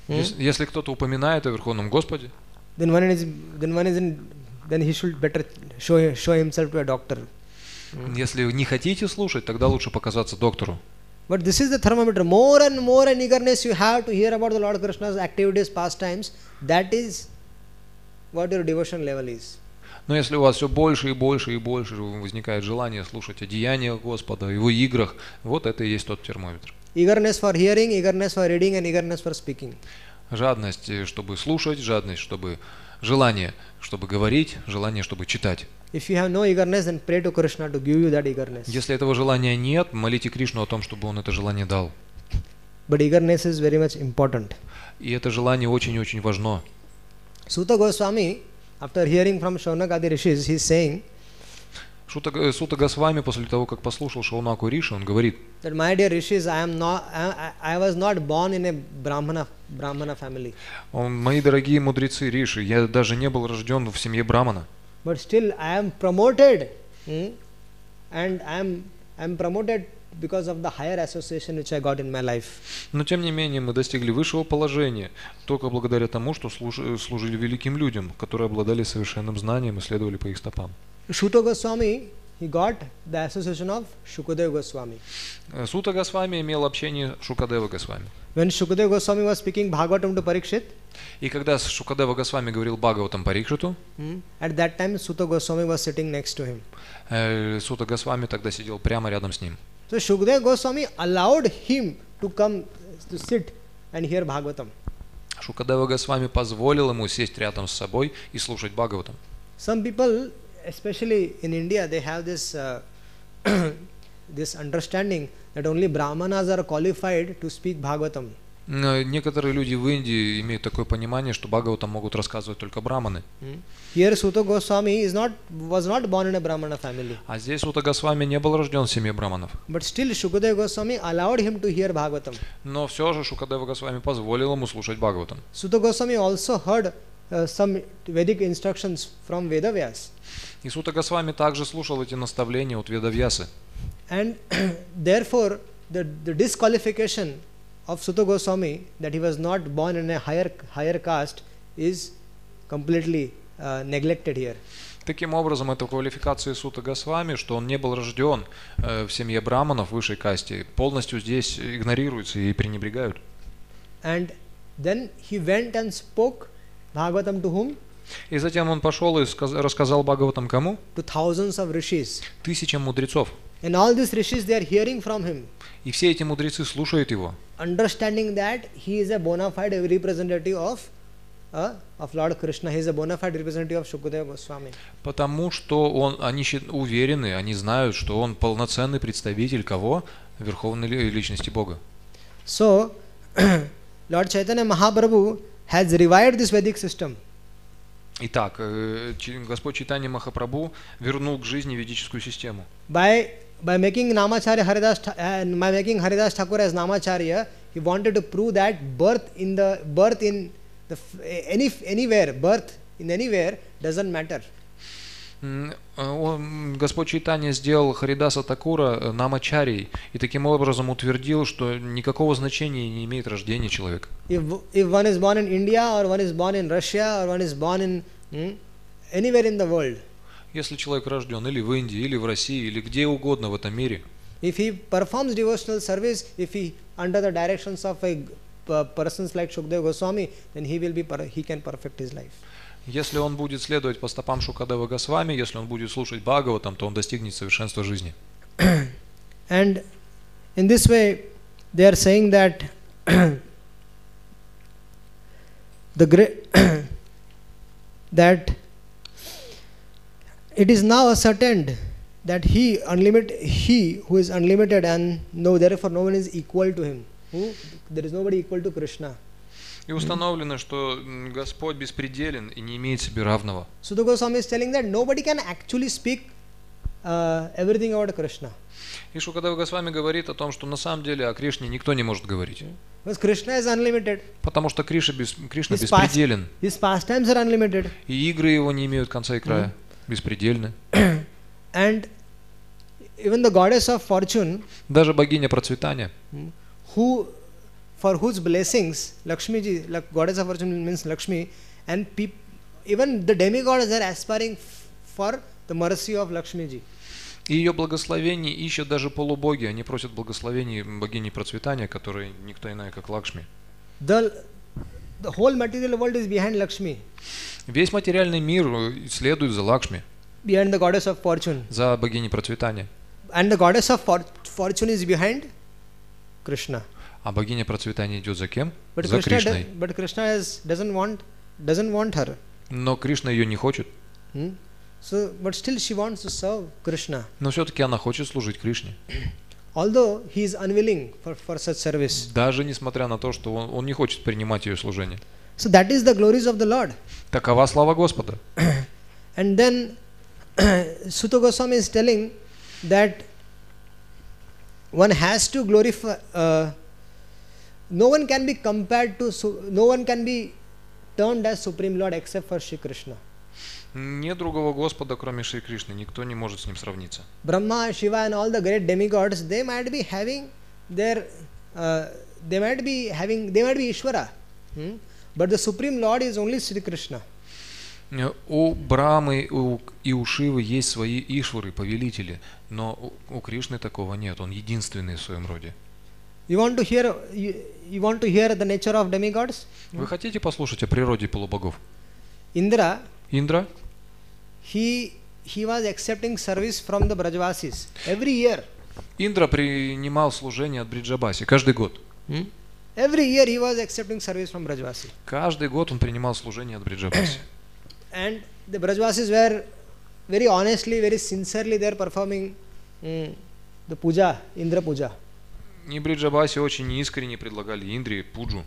Если кто-то упоминает о Верховном Господе, then he should better show himself to a doctor. Если не хотите слушать, тогда лучше показаться доктору. But this is the thermometer. More and more an eagerness you have to hear about the Lord Krishna's activities, pastimes. That is what your devotion level is. Но если у вас все больше и больше и больше возникает желание слушать о деяниях Господа, о Его играх, вот это и есть тот термометр. Eagerness for hearing, eagerness for reading, and eagerness for speaking. Жадность, чтобы слушать, жадность, чтобы желание, чтобы говорить, желание, чтобы читать. If you have no eagerness, then pray to Krishna to give you that eagerness. Если этого желания нет, молите Кришну о том, чтобы он это желание дал. But eagerness is very much important. И это желание очень-очень важно. Suta Goswami, after hearing from Shaunakadi Rishis, he is saying Сута Госвами, после того, как послушал Шаунаку Риши, он говорит: that my dear Rishis, I was not born in a Brahmana family. Мои дорогие мудрецы Риши, я даже не был рожден в семье Брамана. But still I am promoted, and I am promoted because of the higher association which I got in my life. Но тем не менее мы достигли высшего положения только благодаря тому, что служили великим людям, которые обладали совершенным знанием и следовали по их стопам. Suta Goswami, he got the association of Shukadeva Goswami. Сута Госвами имел общение с Шукадева Госвами. When Shukadeva Goswami was speaking Bhagavatam to Parikshit, И когда Шукадева Госвами говорил Бхагаватам Парикшиту, at that time Suta Goswami was sitting next to him. Сута Госвами тогда сидел прямо рядом с ним. So Shukadeva Goswami allowed him to come to sit and hear Bhagavatam. Шукадева Госвами позволил ему сесть рядом с собой и слушать Бхагаватам. Some people, especially in India, they have this this understanding that only Brahmanas are qualified to speak Bhagavatam. Некоторые люди в Индии имеют такое понимание, что Бхагаватам могут рассказывать только браманы. Here Suta Goswami was not born in a Brahmana family. А здесь Сута Госвами не был рожден в семье браманов. But still Shukadeva Goswami allowed him to hear Bhagavatam. Но все же Шукадева Госвами позволил ему слушать Бхагаватам. Suta Goswami also heard some Vedic instructions from Vedavyas. И Сута Госвами также слушал эти наставления от Ведавьясы. And therefore the disqualification of Suta Goswami that he was not born in a higher caste is completely neglected here. Таким образом, эта квалификация Сута Госвами, что он не был рожден в семье браманов высшей касте, полностью здесь игнорируется и пренебрегают. And then he went and spoke Bhagavatam to whom? И затем он пошел и рассказал Бхагаватам кому? To thousands of rishis. Тысячам мудрецов. And all these rishis, they are hearing from him. И все эти мудрецы слушают его. Understanding that he is a bona fide representative of Lord Krishna, he is a bona fide representative of Shukadeva Goswami. Потому что они уверены, они знают, что он полноценный представитель кого? Верховной личности Бога. So, Lord Chaitanya Mahaprabhu has revived this Vedic system. Итак, Господь Чайтанья Махапрабху вернул к жизни ведическую систему. By making Haridas Thakur as Namacharya, he wanted to prove that birth in anywhere doesn't matter. Господь Чайтанья сделал Харидаса Такура намачарьей и таким образом утвердил, что никакого значения не имеет рождение человека. If one is born in India or one is born in Russia or one is born in anywhere in the world, Если человек рожден или в Индии, или в России, или где угодно в этом мире, if he performs devotional service, if he under the directions of a persons like Shukdev Goswami, then he can perfect his life. если он будет следовать по стопам Шукадева Госвами, если он будет слушать Бхагаватам, то он достигнет совершенства жизни. And in this way, they are saying that that it is now ascertained that he who is unlimited, and therefore no one is equal to him. There is nobody equal to Krishna. И установлено, что Господь беспределен и не имеет себе равного. Sutta Goswami is telling that nobody can actually speak everything about Krishna. И Шукадева Госвами говорит о том, что на самом деле о Кришне никто не может говорить. Because Krishna is unlimited. Потому что Кришна беспределен. His pastimes are unlimited. И игры его не имеют конца и края. Беспредельны. And even the goddess of fortune, даже богиня процветания, for whose blessings Lakshmi ji, goddess of fortune means Lakshmi, and even the demigods are aspiring for the mercy of Lakshmi ji. И ее благословений ищут даже полубоги, они просят благословений богини процветания, которая никто иная, как Лакшми. The whole material world is behind Lakshmi. Весь материальный мир следует за Лакшми. Behind the goddess of fortune. За богиней процветания. And the goddess of fortune is behind Krishna. А богиня процветания идет за кем? But за Кришной. But Krishna doesn't want her. Но Кришна ее не хочет. So, but still she wants to serve Krishna. Но все-таки она хочет служить Кришне. Although he is unwilling for such service. Даже несмотря на то, что он не хочет принимать ее служение. So that is the glories of the Lord. Такова слава Господа. And then Sutta Goswami is telling that one has to glorify. No one can be compared to. No one can be termed as Supreme Lord except for Shri Krishna. Нет другого Господа, кроме Шри Кришны. Никто не может с ним сравниться. Brahma, Shiva, and all the great demigods, they might be having their. They might be Ishvara. But the Supreme Lord is only Shri Krishna. У Брамы и у Шивы есть свои Ишвары, повелители, но у Кришны такого нет, он единственный в своем роде. You want to hear the nature of demigods? Вы хотите послушать о природе полубогов? Indra, he was accepting service from the Brajvasis every year. Индра принимал служение от Бриджабаси каждый год. Every year he was accepting service from Brajvasi. Каждый год он принимал служение от Бриджабаси. And the Brajvasis were very honestly, very sincerely they are performing the puja, Indra puja. И Бриджабаси очень искренне предлагали Индре пуджу.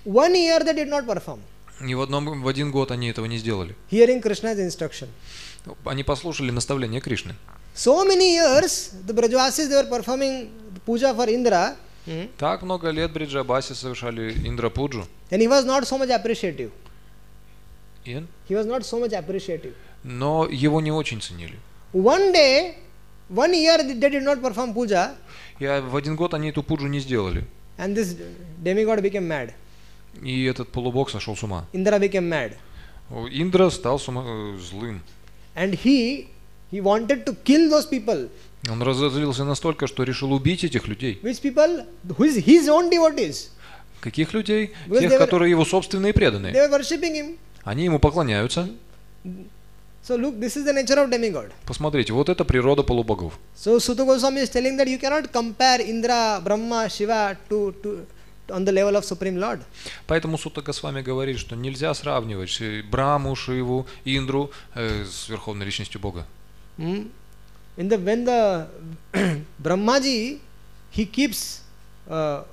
1 year they did not perform. И в один год они этого не сделали. Hearing Krishna's instruction. Они послушали наставления Кришны. So many years the Brajvasis they were performing puja for Indra. Так много лет Бриджабаси совершали Индра пуджу. And he was not so much appreciative. He was not so much appreciative. Но его не очень ценили. 1 year they did not perform puja. И в один год они эту пуджу не сделали. And this demigod became mad. И этот полубог сошел с ума. Indra became mad. Индра стал злым. And he wanted to kill those people. Он разозлился настолько, что решил убить этих людей. Which people? His own devotees. Каких людей? Тех, которые его собственные преданные. They were worshipping him. Они ему поклоняются. So look, this is the nature of demigod. Посмотрите, вот это природа полубогов. So Sutta Goswami is telling that you cannot compare Indra, Brahma, Shiva to on the level of Supreme Lord. Поэтому Сутта Госвами говорит, что нельзя сравнивать Браму, Шиву, Индру с Верховной Личностью Бога. When the Brahmaji, he keeps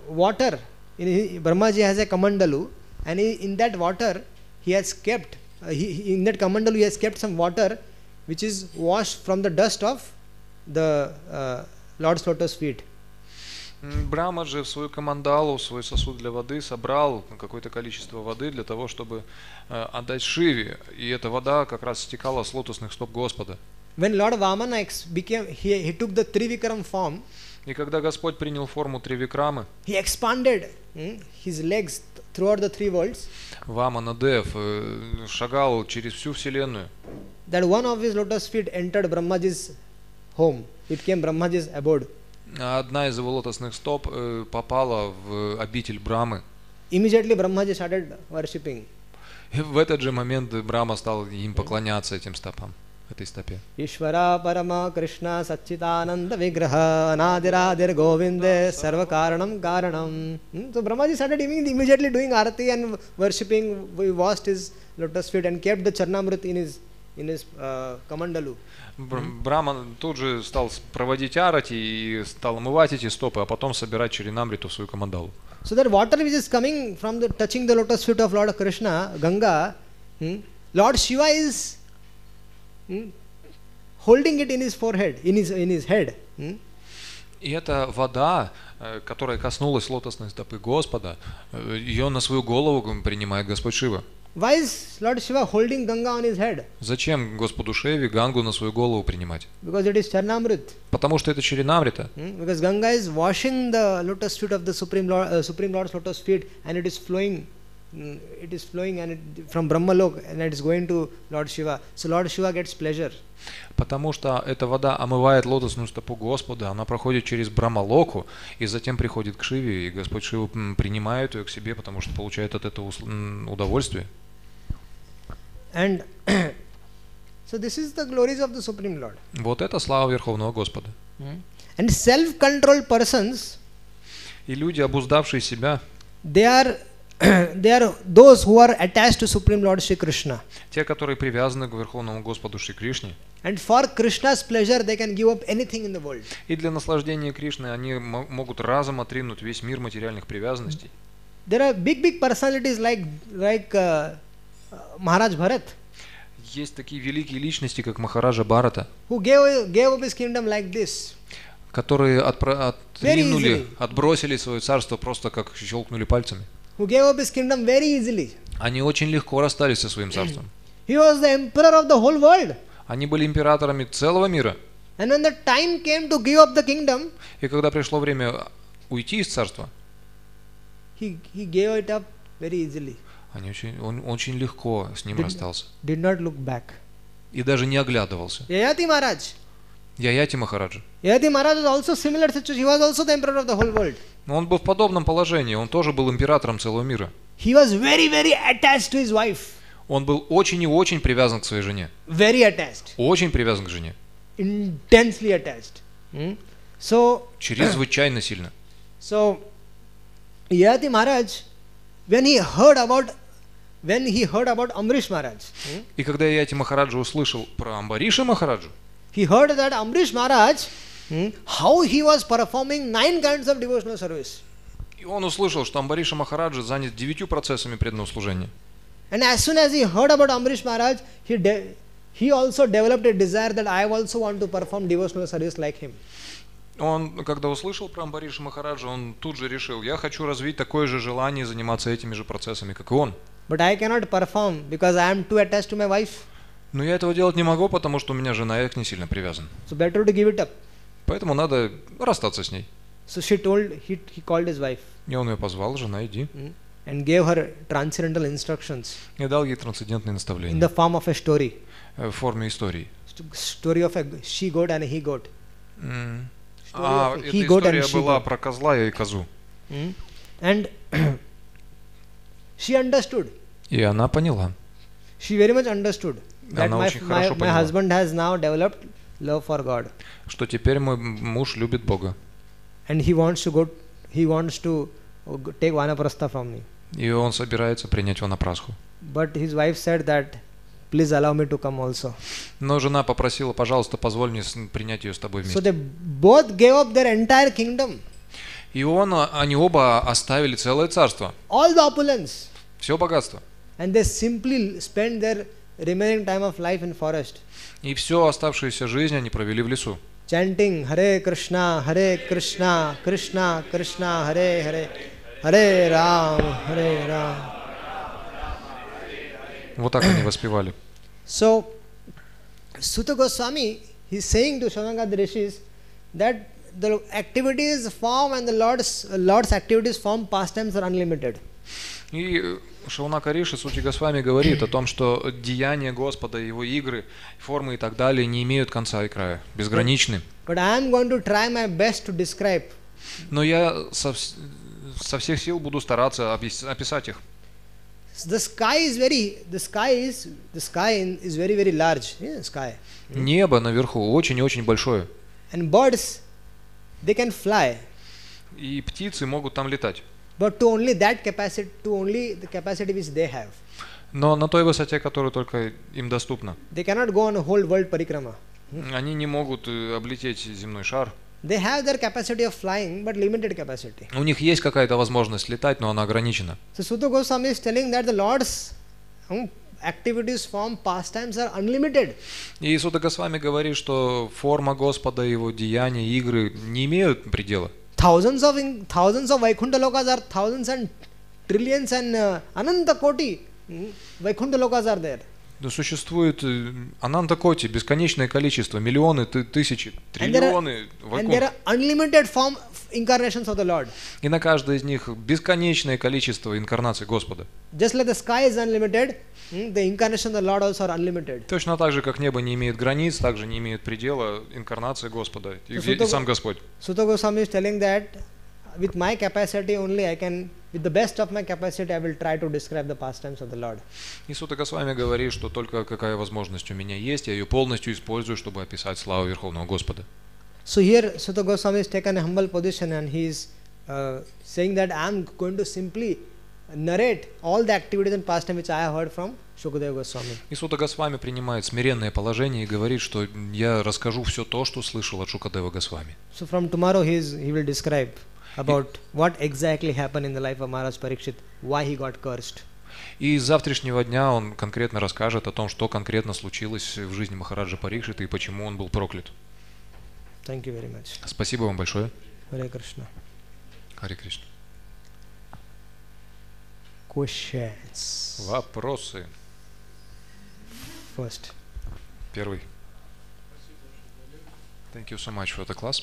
water. Brahmaji has a kamandalu, and in that water he has kept. In that kamandalu he has kept some water, which is washed from the dust of the Lord's lotus feet. Брахма же в свою камандалу, в свой сосуд для воды собрал какое-то количество воды для того, чтобы отдать Шиве. И эта вода как раз стекала с лотосных стоп Господа. When Lord Vamana he took the Trivikram form, И когда Господь принял форму Тривикрамы, he expanded his legs throughout the three worlds. Ваманадев шагал через всю вселенную. That one of his lotus feet entered Brahmaji's home. It became Brahmaji's abode. Одна из его лотосных стоп попала в обитель Брамы. Immediately Brahmaji started worshipping. И в этот же момент Брахма стал им поклоняться этим стопам, этой стопе. Ishvara Parama Krishna Satchitananda Vigraha Anadiradir Govinde Sarva Karanam Karanam. So Brahmaji started immediately doing arati and worshipping. He washed his lotus feet and kept the Charnamrit in his kamandalu. Брахма тут же стал проводить арати и стал омывать эти стопы, а потом собирать Чаринамриту в свою камандалу. So that water which is coming from touching the lotus feet of Lord Krishna, Ganga, Lord Shiva is holding it in his forehead, in his head. И эта вода, которая коснулась лотосной стопы Господа, ее на свою голову принимает Господь Шива. Why is Lord Shiva holding Ganga on his head? Зачем Господу Шиве Гангу на свою голову принимать? Because it is Charnamrit. Потому что это Чаринамрита. Because Ganga is washing the lotus feet of the Supreme Lord's lotus feet, and it is flowing. It is flowing from Brahmalok, and it is going to Lord Shiva. So Lord Shiva gets pleasure. Потому что эта вода омывает лотосную стопу Господа, она проходит через Брамалоку и затем приходит к Шиве, и Господь Шива принимает ее к себе, потому что получает от этого удовольствие. And so this is the glories of the Supreme Lord. Вот это слава Верховного Господа. And self-controlled persons, И люди, обуздавшие себя, they are those who are attached to Supreme Lord Shri Krishna. те, которые привязаны к Верховному Господу Шри Кришне. And for Krishna's pleasure, they can give up anything in the world. И для наслаждения Кришны они могут разом отринуть весь мир материальных привязанностей. There are big personalities like Maharaj Bharat, Есть такие великие личности, как Махараджа Бхарата, who gave up his kingdom like this. которые отбросили свое царство просто как щелкнули пальцами. Who gave up his kingdom very easily. Они очень легко расстались со своим царством. He was the emperor of the whole world. Они были императорами целого мира. And when the time came to give up the kingdom, И когда пришло время уйти из царства, he gave it up very easily. он очень легко с ним расстался. Did not look back. И даже не оглядывался. Yayati Maharaj. Yayati Махараджа. Yayati Maharaj was also similar situation. He was also the emperor of the whole world. Но он был в подобном положении. Он тоже был императором целого мира. He was very attached to his wife. Он был очень и очень привязан к своей жене. Very attached. Очень привязан к жене. Intensely attached. So Чрезвычайно сильно. So Yayati Maharaj, when he heard about Amrish Maharaj, И когда Yayati Махараджа услышал про Амбариша Махараджу, he heard that Amrish Maharaj, how he was performing 9 kinds of devotional service. и он услышал, что Амбариша Махараджа занят 9 процессами преданного служения. And as soon as he heard about Amrish Maharaj, he also developed a desire that I also want to perform devotional service like him. Он, когда услышал про Амбариша Махараджа, он тут же решил, я хочу развить такое же желание заниматься этими же процессами, как и он. But I cannot perform because I am too attached to my wife. Но я этого делать не могу, потому что у меня жена, я к ней сильно привязан. So better to give it up. Поэтому надо расстаться с ней. So he called his wife. И он ее позвал, жена, иди. And gave her transcendental instructions. И дал ей трансцендентные In наставления. the form of a story. В форме истории. Story of a she-goat and a he-goat. Эта история была про козла и козу. And she understood. И она поняла. She very much understood that Она очень хорошо my поняла. husband has now developed love for God. Что теперь мой муж любит Бога. And he wants to take vanaprastha from me. И он собирается принять ванапрасху. But his wife said that, please allow me to come also. Но жена попросила, пожалуйста, позволь мне принять ее с тобой So вместе. they both gave up their entire kingdom. И они оба оставили целое царство. All the opulence. Все богатство. And they simply spent their remaining time of life in forest. И всю оставшуюся жизнь они провели в лесу. chanting Hare Krishna, Krishna Krishna, Hare Hare, Hare Ram. Вот так они воспевали. So, Sutta Goswami, he is saying to Shaunaka Rishis that the activities form and the Lord's activities form pastimes are unlimited. И Шаунака Риши Сути Госвами говорит о том, что деяния Господа, его игры, формы и так далее не имеют конца и края, безграничны. But I am going to try my best to describe. Но я со всех сил буду стараться описать их. The sky is very large. Yeah, sky. Небо наверху очень-очень большое. And birds, they can fly. И птицы могут там летать. But to only the capacity which they have. Но на той высоте, которая только им доступна. They cannot go on a whole world parikrama. Они не могут облететь земной шар. They have their capacity of flying, but limited capacity. У них есть какая-то возможность летать, но она ограничена. So Sutta Goswami is telling that the Lord's activities, form, pastimes are unlimited. И Сutta Госвами говорит, что форма Господа, его деяния, игры не имеют предела. Thousands of Vaikuntha lokas are thousands and trillions and ananta koti Vaikuntha lokas are there. Существует ананта коти, бесконечное количество, миллионы, тысячи, триллионы and there are unlimited form incarnations of the Lord. И на каждой из них бесконечное количество инкарнаций Господа. Just like the sky is unlimited, the incarnations of the Lord also are unlimited. Точно так же, как небо не имеет границ, также не имеет предела инкарнация Господа и сам Господь. Sutta Goswami is telling that with my capacity only I can, with the best of my capacity I will try to describe the pastimes of the Lord. И Сутта Госвами говорит, что только какая возможность у меня есть, я ее полностью использую, чтобы описать славу Верховного Господа. So here Sutta Goswami has taken a humble position and he is saying that I am going to simply narrate all the activities and pastimes which I have heard from Shukadeva Goswami. И Сутта Госвами принимает смиренное положение и говорит, что я расскажу все то, что слышал от Шукадева Госвами. So from tomorrow he will describe about what exactly happened in the life of Maharaj Parikshit, why he got cursed. И с завтрашнего дня он конкретно расскажет о том, что конкретно случилось в жизни Махараджа Парикшита и почему он был проклят. Thank you very much. Спасибо вам большое. Hare Krishna. Харе Кришна. Questions. Вопросы. First. Первый. Thank you so much for the class.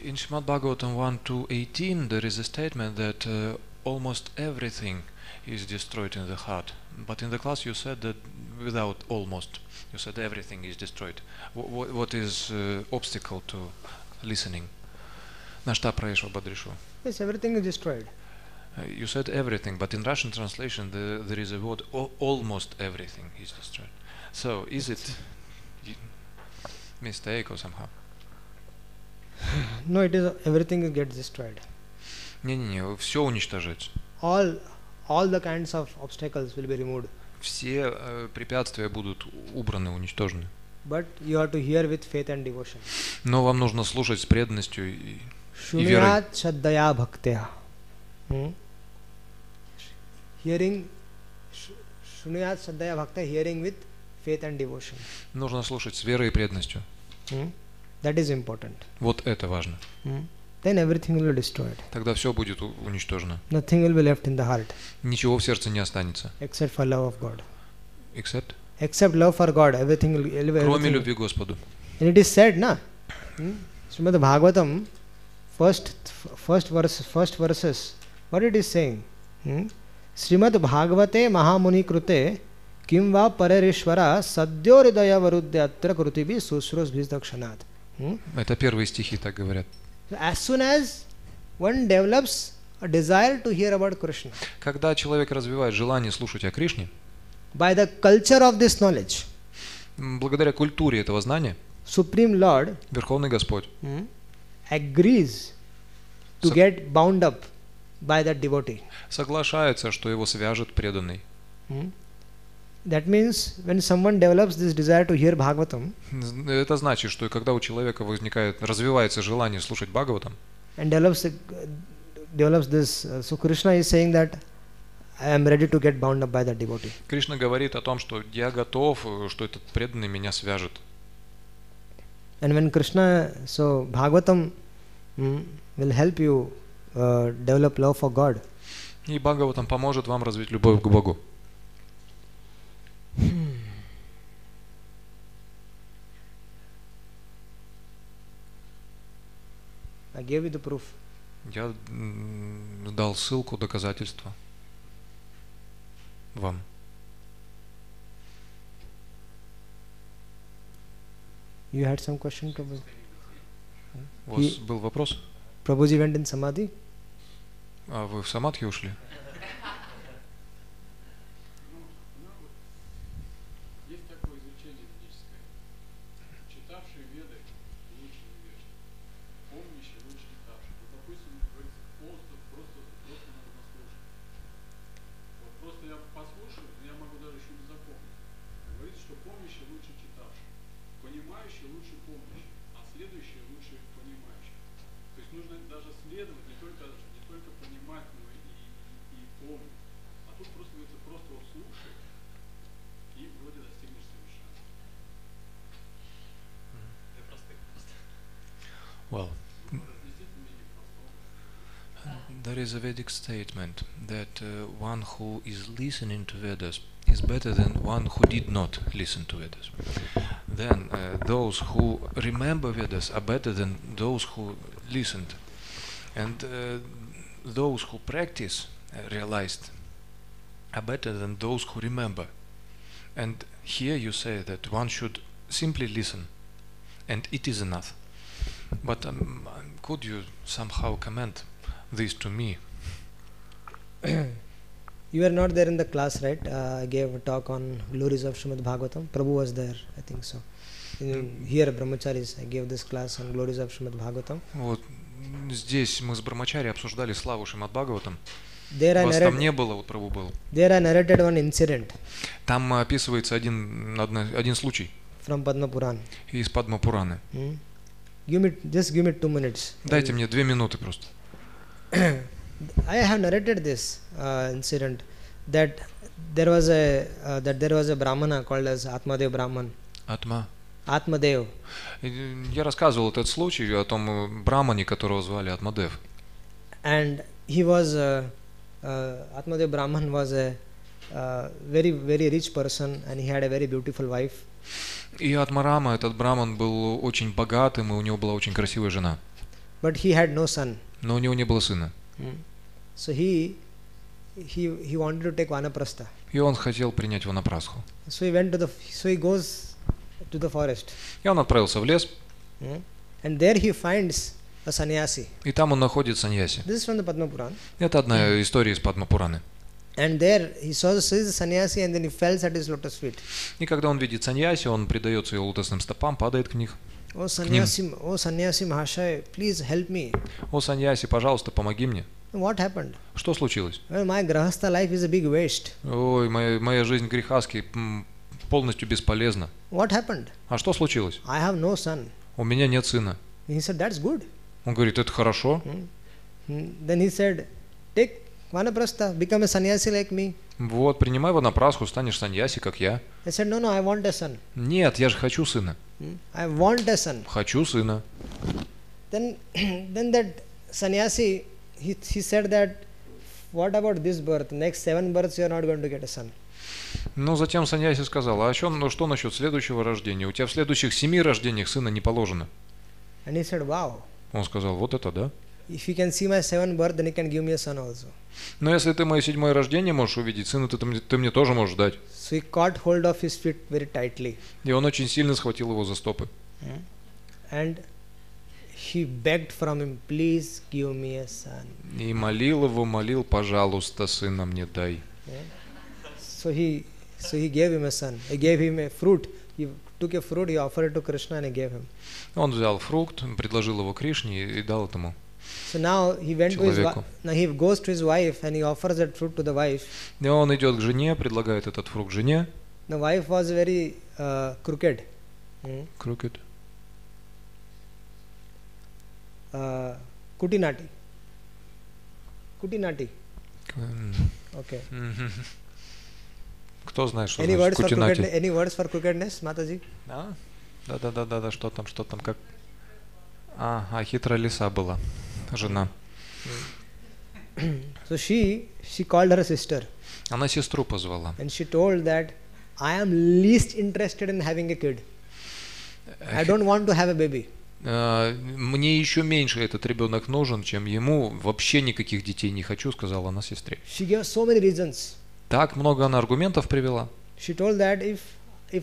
In Shrimad Bhagavatam 1.2.18 there is a statement that almost everything is destroyed in the heart. But in the class you said that without almost, you said everything is destroyed. What is obstacle to listening? На что прошло Бадришу? Yes, everything is destroyed. You said everything, but in Russian translation there is a word almost everything is destroyed. So is it mistake or somehow? No, it is everything gets destroyed. Не, все уничтожается. All the kinds of obstacles will be removed. Все препятствия будут убраны, уничтожены. But you have to hear with faith and devotion. Но вам нужно слушать с преданностью и верой. Shuniyat shaddaya bhaktya. Hearing, shuniyat shaddaya bhaktya, hearing with faith and devotion. Нужно слушать с верой и преданностью. That is important. Вот это важно. Then everything will be destroyed. Тогда все будет уничтожено. Nothing will be left in the heart. Ничего в сердце не останется. Except for love of God. Except? Except love for God, everything will. Кроме любви к Господу. And it is said, na? Shrimad Bhagavatam, first verses. What it is saying? Shrimad Bhagavate Mahamuni Krute Kim va Parerishvara Sadyo Hridaya Varudyatra Krutibi Susros Bhizdakshanat. Это первые стихи так говорят. As soon as one develops a desire to hear about Krishna, когда человек развивает желание слушать о Кришне, by the culture of this knowledge, благодаря культуре этого знания, Supreme Lord, Верховный Господь, agrees to get bound up by that devotee. Соглашается, что его свяжет преданный. That means when someone develops this desire to hear Bhagavatam, Это значит, что когда у человека развивается желание слушать Бхагаватам, and develops this, so Krishna is saying that I am ready to get bound up by that devotee. Кришна говорит о том, что я готов, что этот преданный меня свяжет. And when Krishna, so Bhagavatam will help you develop love for God. И Бхагаватам поможет вам развить любовь к Богу. I gave you the proof. Я дал ссылку, доказательства вам. You had some question, Prabhu? У вас был вопрос? Prabhuji went in Samadhi? А вы в самадхи ушли? Есть такое изречение ведическое. Читавший Веды лучше невежды. Помнящий лучше читавший. Вот, допустим, говорится, просто надо наслушать. Вот просто я послушаю, но я могу даже еще не запомнить. Говорится, что помнящий лучше читавший. Понимающий лучше помнящий. А следующий лучше понимающий. То есть нужно даже следовать, не только понимать, но и помнить. А тут просто говорится, просто вот слушай, и вроде достигнешь совершенства. Для простых просто. Well, there is a Vedic statement that one who is listening to Vedas is better than one who did not listen to Vedas. Then those who remember Vedas are better than those who listened. And those who practice realized are better than those who remember. And here you say that one should simply listen, and it is enough. But could you somehow comment this to me? You were not there in the class, right? I gave a talk on glories of Shrimad Bhagavatam. Prabhu was there, I think so. Here, Brahmacharis, I gave this class on glories of Shrimad Bhagavatam. Вот здесь мы с Брамачари обсуждали славу Шримад Бхагаватам. There I Вас там не было, вот Прабhu был. There I narrated one incident. Там описывается один случай From Padma Puran. из Падма Пураны. Just give me 2 minutes. Дайте мне 2 минуты просто. I have narrated this incident that there was a Brahmana called as Atmadev Brahman. Atmadev. Я рассказывал этот случай о том брамане, которого звали Атмадев. And he was Atmadev Brahman was a very rich person, and he had a very beautiful wife. И Атмарама, этот браман, был очень богатым, и у него была очень красивая жена. But he had no son. Но у него не было сына. So he wanted to take vanaprastha. И он хотел принять ванапрастху. So he goes to the forest. И он отправился в лес. And there he finds a sannyasi. И там он находит саньяси. This is from the Padma Puran. Это одна история из Падма Пураны. And there he sees the sannyasi, and then he falls at his lotus feet. И когда он видит саньяси, он предается его лотосным стопам, падает к них. Oh sannyasi Mahashay, please help me. О, саньяси, пожалуйста, помоги мне. What happened? Что случилось? Well, my grahastha life is a big waste. Ой, моя жизнь грехаски полностью бесполезна. What happened? А что случилось? I have no son. У меня нет сына. He said, that's good. Он говорит, это хорошо. Then he said, take vanaprastha, become a sannyasi like me. Вот, принимай ванапрастху, станешь саньяси, как я. I said, no, I want a son. Нет, я же хочу сына. I want a son. Хочу сына. Then that sannyasi, he said that, what about this birth? Next 7 births you are not going to get a son. Но затем саньяси сказал, а что насчет следующего рождения? У тебя в следующих 7 рождениях сына не положено. And he said, wow. Он сказал, вот это да. If you can see my 7th birth, then you can give me a son also. Но если ты мое 7-е рождение можешь увидеть, сына ты мне тоже можешь дать. So he caught hold of his feet very tightly. И он очень сильно схватил его за стопы. And he begged from him, please give me a son. И молил, пожалуйста, сына мне дай. So he gave him a son. He gave him a fruit. He took a fruit, he offered it to Krishna, and he gave him. Он взял фрукт, предложил его Кришне и дал этому So now he went to his человеку. now he goes to his wife and he offers that fruit to the wife. И он идет к жене, предлагает этот фрукт жене. The wife was very crooked. Crooked. Kutinati. Kutinati. Okay. Кто знает, что Any значит words for кутинати? any words for crookedness, Mataji? Да, что там, как... хитрая лиса была, жена. So she called her sister Она сестру позвала. and she told that I am least interested in having a kid. I don't want to have a baby. Мне еще меньше этот ребенок нужен, чем ему. Вообще никаких детей не хочу, сказала она сестре. She gave so many reasons. Так много она аргументов привела. She told that if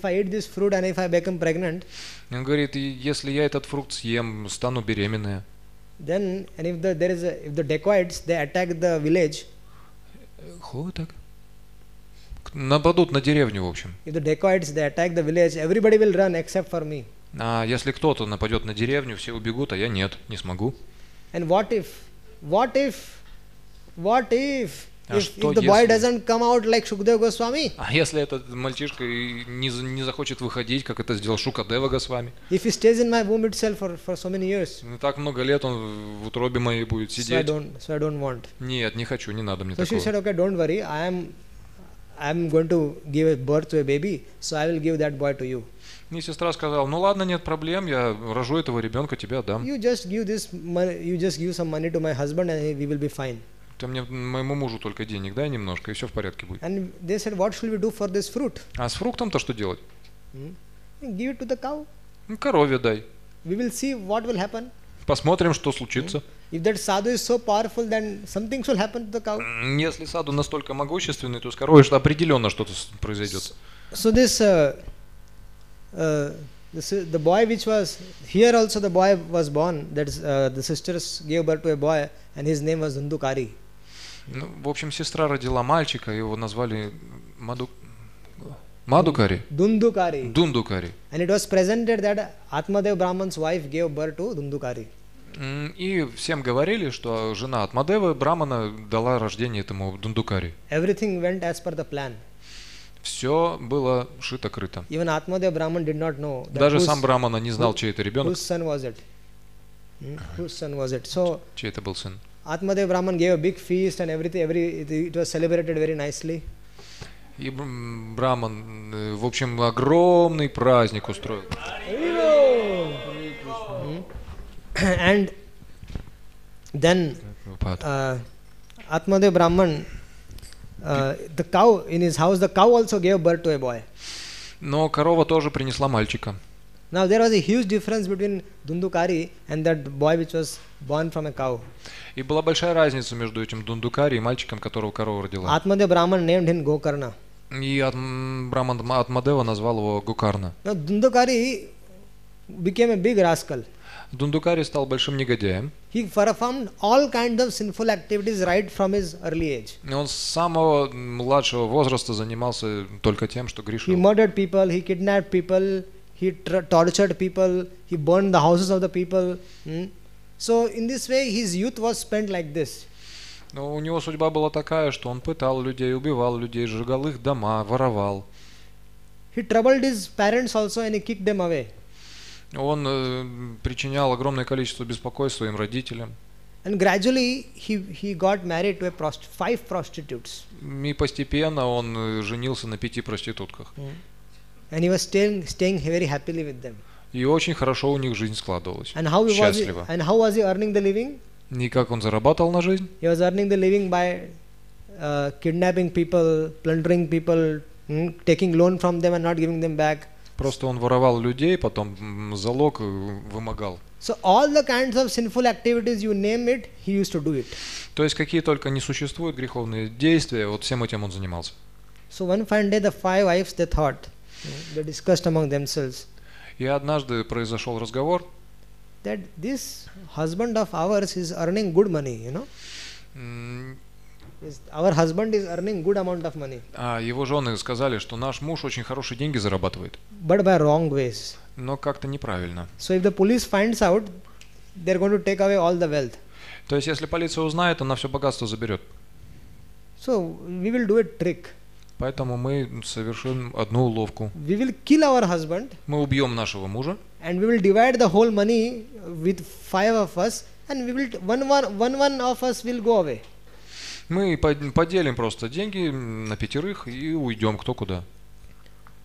I eat this fruit and if I become pregnant, Он говорит, если я этот фрукт съем, стану беременной. then and if the dacoits they attack the village, Так? Нападут на деревню, в общем. if the dacoits they attack the village, everybody will run except for me. А если кто-то нападет на деревню, все убегут, а я нет, не смогу. And what if if что the boy если? doesn't come out like Shukdev Goswami? А если этот мальчишка не захочет выходить, как это сделал Шукадева Госвами? If he stays in my womb itself for so many years, Так много лет он в утробе моей будет so I сидеть. don't want. Нет, не хочу, не надо мне So she такого. said, okay, don't worry, I'm going to give a birth to a baby, so I will give that boy to you. И сестра сказала, ну ладно, нет проблем, я рожу этого ребенка, тебе отдам. You just give some money to my husband and we will be fine. Ты мне, моему мужу только денег дай немножко, и все в порядке будет. And they said, what should we do for this fruit? А с фруктом-то что делать? Give it to the cow. Ну, корове дай. We will see what will happen. Посмотрим, что случится. If that sadhu is so powerful, then something should happen to the cow. Если саду настолько могущественный, то с коровой определенно что-то произойдет. So the boy which was here also the boy was born. That is, the sisters gave birth to a boy, and his name was Dundukari. Ну, в общем, сестра родила мальчика, его назвали Мадукари? Dundukari. Дундукари. And it was presented that Atmadev Brahman's wife gave birth to Dundukari. И всем говорили, что жена Атмадевы Брамана дала рождение этому Дундукари. Everything went as per the plan. Все было шито-крыто. Even Atmadev Brahman did not know that Даже сам Брамана не знал, чей это ребенок. whose son was it. Whose son was it? So Чей это был сын. Atmadev Brahman gave a big feast and it was celebrated very nicely. И Браман, в общем, огромный праздник устроил. And then Atmadev Brahman, the cow in his house, the cow also gave birth to a boy. Но корова тоже принесла мальчика. Now there was a huge difference between Dundukari and that boy which was born from a cow. И была большая разница между этим Дундукари и мальчиком, которого корова родила. Atmadev Brahman named him Gokarna. И Браман Атмадева назвал его Гукарна. Now Dundukari became a big rascal. Дундукари стал большим негодяем. He performed all kinds of sinful activities right from his early age. И он с самого младшего возраста занимался только тем, что He грешил. murdered people, he kidnapped people, he tortured people, he burned the houses of the people. So in this way his youth was spent like this. Но у него судьба была такая, что он пытал людей, убивал людей, сжигал их дома, воровал. He troubled his parents also and he kicked them away. Он причинял огромное количество беспокойства своим родителям. And gradually he got married to 5 prostitutes. И постепенно он женился на 5 проститутках. And he was staying very happily with them. И очень хорошо у них жизнь складывалась. And how Счастливо. was he earning the living? И как он зарабатывал на жизнь? He was earning the living by kidnapping people, plundering people, taking loan from them and not giving them back. Просто он воровал людей, потом залог вымогал. So all the kinds of sinful activities you name it, he used to do it. То есть какие только не существуют греховные действия, вот всем этим он занимался. So one fine day the 5 wives they thought, they discussed among themselves И однажды произошел разговор. that this husband of ours is earning good money, you know. Our husband is earning good amount of money. А его жены сказали, что наш муж очень хорошие деньги зарабатывает, But by wrong ways. но как-то неправильно. So if the police finds out, they're going to take away all the wealth. То есть, если полиция узнает, она все богатство заберет. So we will do a trick. Поэтому мы совершим одну уловку. We will kill our husband Мы убьем нашего мужа, and we will divide the whole money with 5 of us, and we will one of us will go away. мы поделим просто деньги на 5 и уйдем кто куда.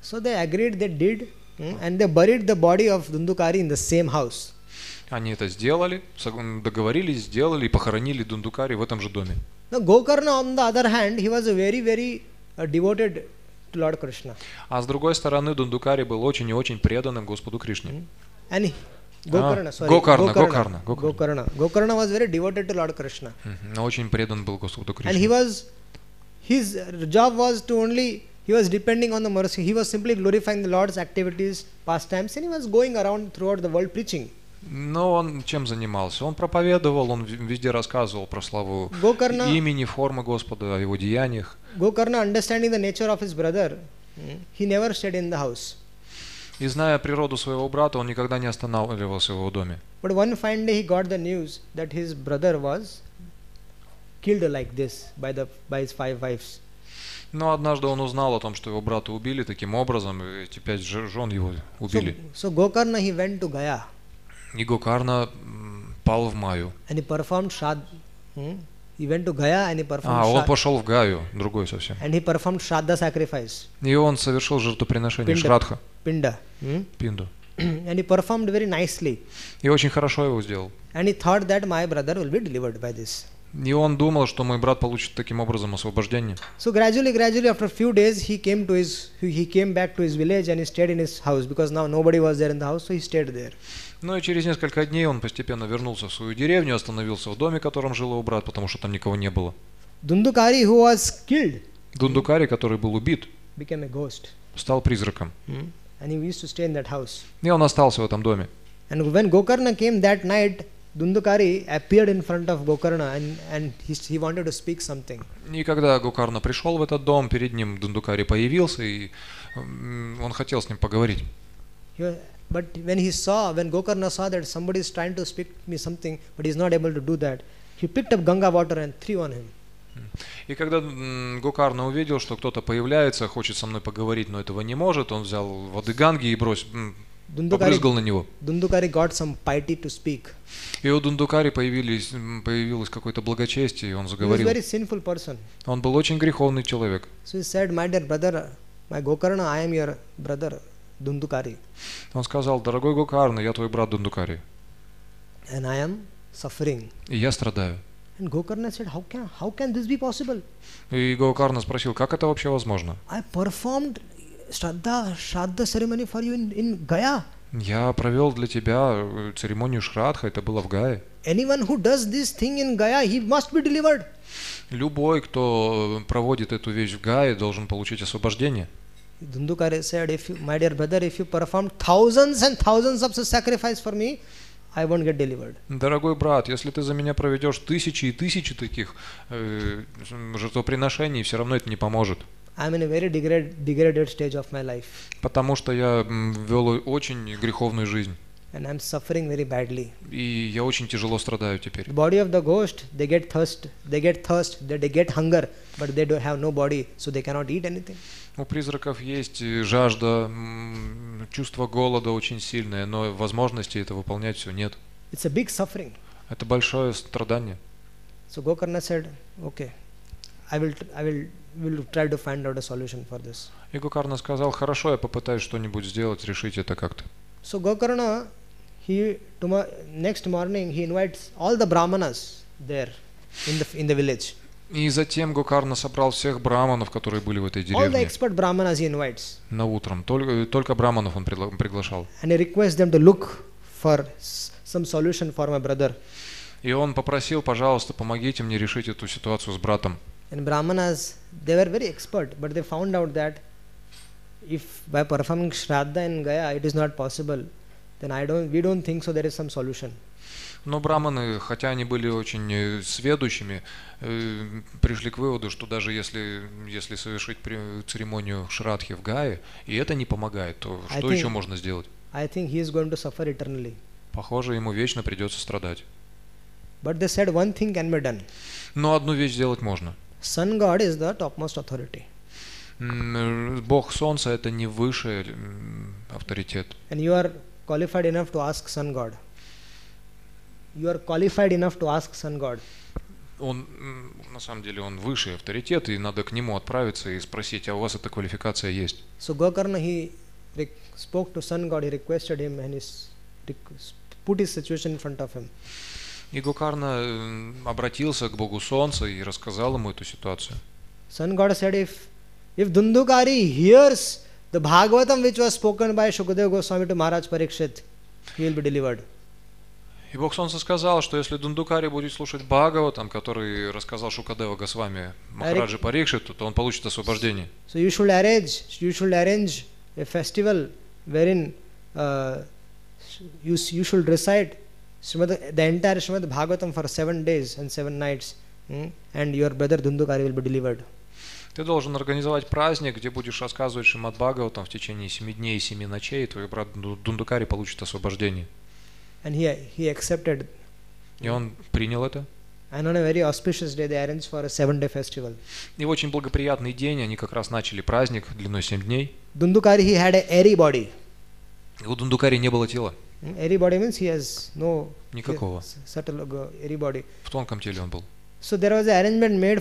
So they agreed, they did, and they buried the body of Dundukari in the same house. Они это сделали, договорились, сделали и похоронили Дундукари в этом же доме. Now Gokarna, on the other hand, he was a very devoted to Lord Krishna. А с другой стороны, Дундукари был очень и очень преданным Господу Кришне. And Gokarna was very devoted to Lord Krishna. Очень предан был Господу And he Кришне. was, his job was to only, he was depending on the mercy. He was simply glorifying the Lord's activities, pastimes, and he was going around throughout the world preaching. Но он чем занимался? Он проповедовал, он везде рассказывал про славу Gokarna, имени, формы Господа, о его деяниях. Gokarna, understanding the nature of his brother, he never stayed in the house. И зная природу своего брата, он никогда не останавливался в его доме. But one fine day he got the news that his brother was killed like this by his 5 wives. Но однажды он узнал о том, что его брата убили таким образом, и эти 5 жен его убили. So Gokarna, he went to Gaya. И Гокарна пал в Маю. And he performed Shraddha. He went to Gaya and he performed Он пошел в Гаю, другой совсем. and he performed Shraddha sacrifice. И он совершил жертвоприношение, Пинда. Шрадха, Pinda. Пинду. And he performed very nicely. И очень хорошо его сделал. And he thought that my brother will be delivered by this. И он думал, что мой брат получит таким образом освобождение. So gradually, after a few days, he came back to his village and he stayed in his house because now nobody was there in the house, so he stayed there. Ну и через несколько дней он постепенно вернулся в свою деревню, остановился в доме, в котором жил его брат, потому что там никого не было. Dundukari, who was killed, Дундукари, который был убит, became a ghost. стал призраком. And he used to stay in that house. И он остался в этом доме. And when Gokarna came that night, Dundukari appeared in front of Gokarna and he wanted to speak something. И когда Гокарна пришел в этот дом, перед ним Дундукари появился, и он хотел с ним поговорить. But when Gokarna saw that somebody is trying to speak me something, but he is not able to do that, he picked up Ganga water and threw on him. И когда Гокарна увидел, что кто-то появляется, хочет со мной поговорить, но этого не может, он взял воды Ганги и побрызгал на него. Dundukari got some piety to speak. И у Дундукари появилось какое-то благочестие, и он He was a заговорил. very sinful person. Он был очень греховный человек. So he said, my dear brother, my Gokarna, I am your brother, Dundukari. Он сказал: дорогой Гокарна, я твой брат Дундукари, And I am suffering. и я страдаю. And Gokarna said, how can this be possible? И Гокарна спросил: как это вообще возможно? I performed Shraddha ceremony for you in Gaya. Я провел для тебя церемонию Шрадха, это было в Гае. Anyone who does this thing in Gaya, he must be delivered. Любой, кто проводит эту вещь в Гае, должен получить освобождение. Dundukari said, my dear brother, if you perform thousands and thousands of sacrifice for me, I won't get delivered. Дорогой брат, если ты за меня проведешь тысячи и тысячи таких жертвоприношений, все равно это не поможет. I'm in a very degraded stage of my life. Потому что я вел очень греховную жизнь. And I'm suffering very badly. И я очень тяжело страдаю теперь. The body of the ghost, they get thirst, they get hunger, but they don't have no body, so they cannot eat anything. У призраков есть жажда, чувство голода очень сильное, но возможности это выполнять все нет. It's a big suffering. Это большое страдание. So Gokarna said, okay, I will try to find out a solution for this. И Гокарна сказал: хорошо, я попытаюсь что-нибудь сделать, решить это как-то. So Gokarna, next morning he invites all the brahmanas there in the village. И затем Гокарна собрал всех браманов, которые были в этой All the деревне, expert brahmanas he invites. на утром. Только браманов он приглашал. And he requests them to look for some solution for my brother. И он попросил: пожалуйста, помогите мне решить эту ситуацию с братом. And brahmanas, they were very expert, but they found out that if by performing Shraddha in Gaya it is not possible, then we don't think so there is some solution. Но браманы, хотя они были очень сведущими, пришли к выводу, что даже если совершить церемонию Шрадхи в Гае, и это не помогает, то что еще можно сделать? I think he is going to suffer eternally. Похоже, ему вечно придется страдать. But they said one thing can be done. Но одну вещь сделать можно. Sun God is the topmost authority. Бог Солнца — это не высший авторитет. And you are qualified enough to ask Sun God. You are qualified enough to ask Sun God. Он, на самом деле, он высший авторитет, и надо к нему отправиться и спросить, а у вас эта квалификация есть? So Gokarna, he spoke to Sun God, he requested him and he put his situation in front of him. И Гокарна обратился к Богу Солнца и рассказал ему эту ситуацию. Sun God said, if Dundukari hears the Bhagavatam which was spoken by Shukadeva Goswami to Maharaj Parikshit, he will be delivered. И Бог Солнца сказал, что если Дундукари будет слушать Бхагаватам, который рассказал Шукадева Госвами Махараджи Парикшиту, то он получит освобождение. So you should arrange a festival wherein you should recite the entire Shrimad Bhagavatam for 7 days and 7 nights, and your brother Dundukari will be delivered. Ты должен организовать праздник, где будешь рассказывать Шримад Бхагаватам в течение 7 дней и 7 ночей, и твой брат Дундукари получит освобождение. And he accepted. И он принял это. And on a very auspicious day they arranged for a 7-day festival. И в очень благоприятный день они как раз начали праздник длиной 7 дней. Dundukari, he had a airy body. И у Дундукари не было тела. Airy body means he has no Никакого. subtle airy body. В тонком теле он был. So there was an arrangement made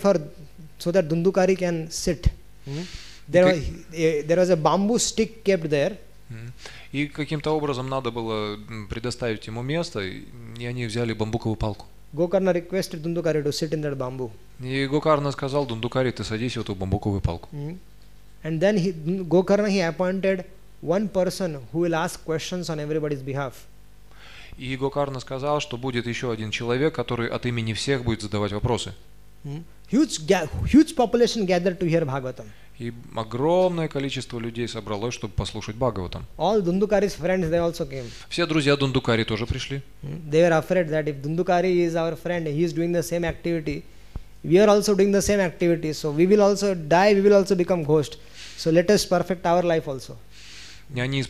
so that Dundukari can sit. There was a bamboo stick kept there. И каким-то образом надо было предоставить ему место, и они взяли бамбуковую палку. Gokarna requested Dundukari to sit in that bamboo. И Гокарна сказал: Дундукари, ты садись в эту бамбуковую палку. And then Gokarna, he appointed one person who will ask questions on everybody's behalf. И Гокарна сказал, что будет еще один человек, который от имени всех будет задавать вопросы. Huge population gathered to hear Bhagavatam. И огромное количество людей собралось, чтобы послушать Бхагаватам. All Dundukari's friends, they also came. Все друзья Дундукари тоже пришли. They were afraid that if Dundukari is our friend, he is doing the same activity, we are also doing the same activity, so we will also die, we will also become ghost. So let us perfect our life also. И они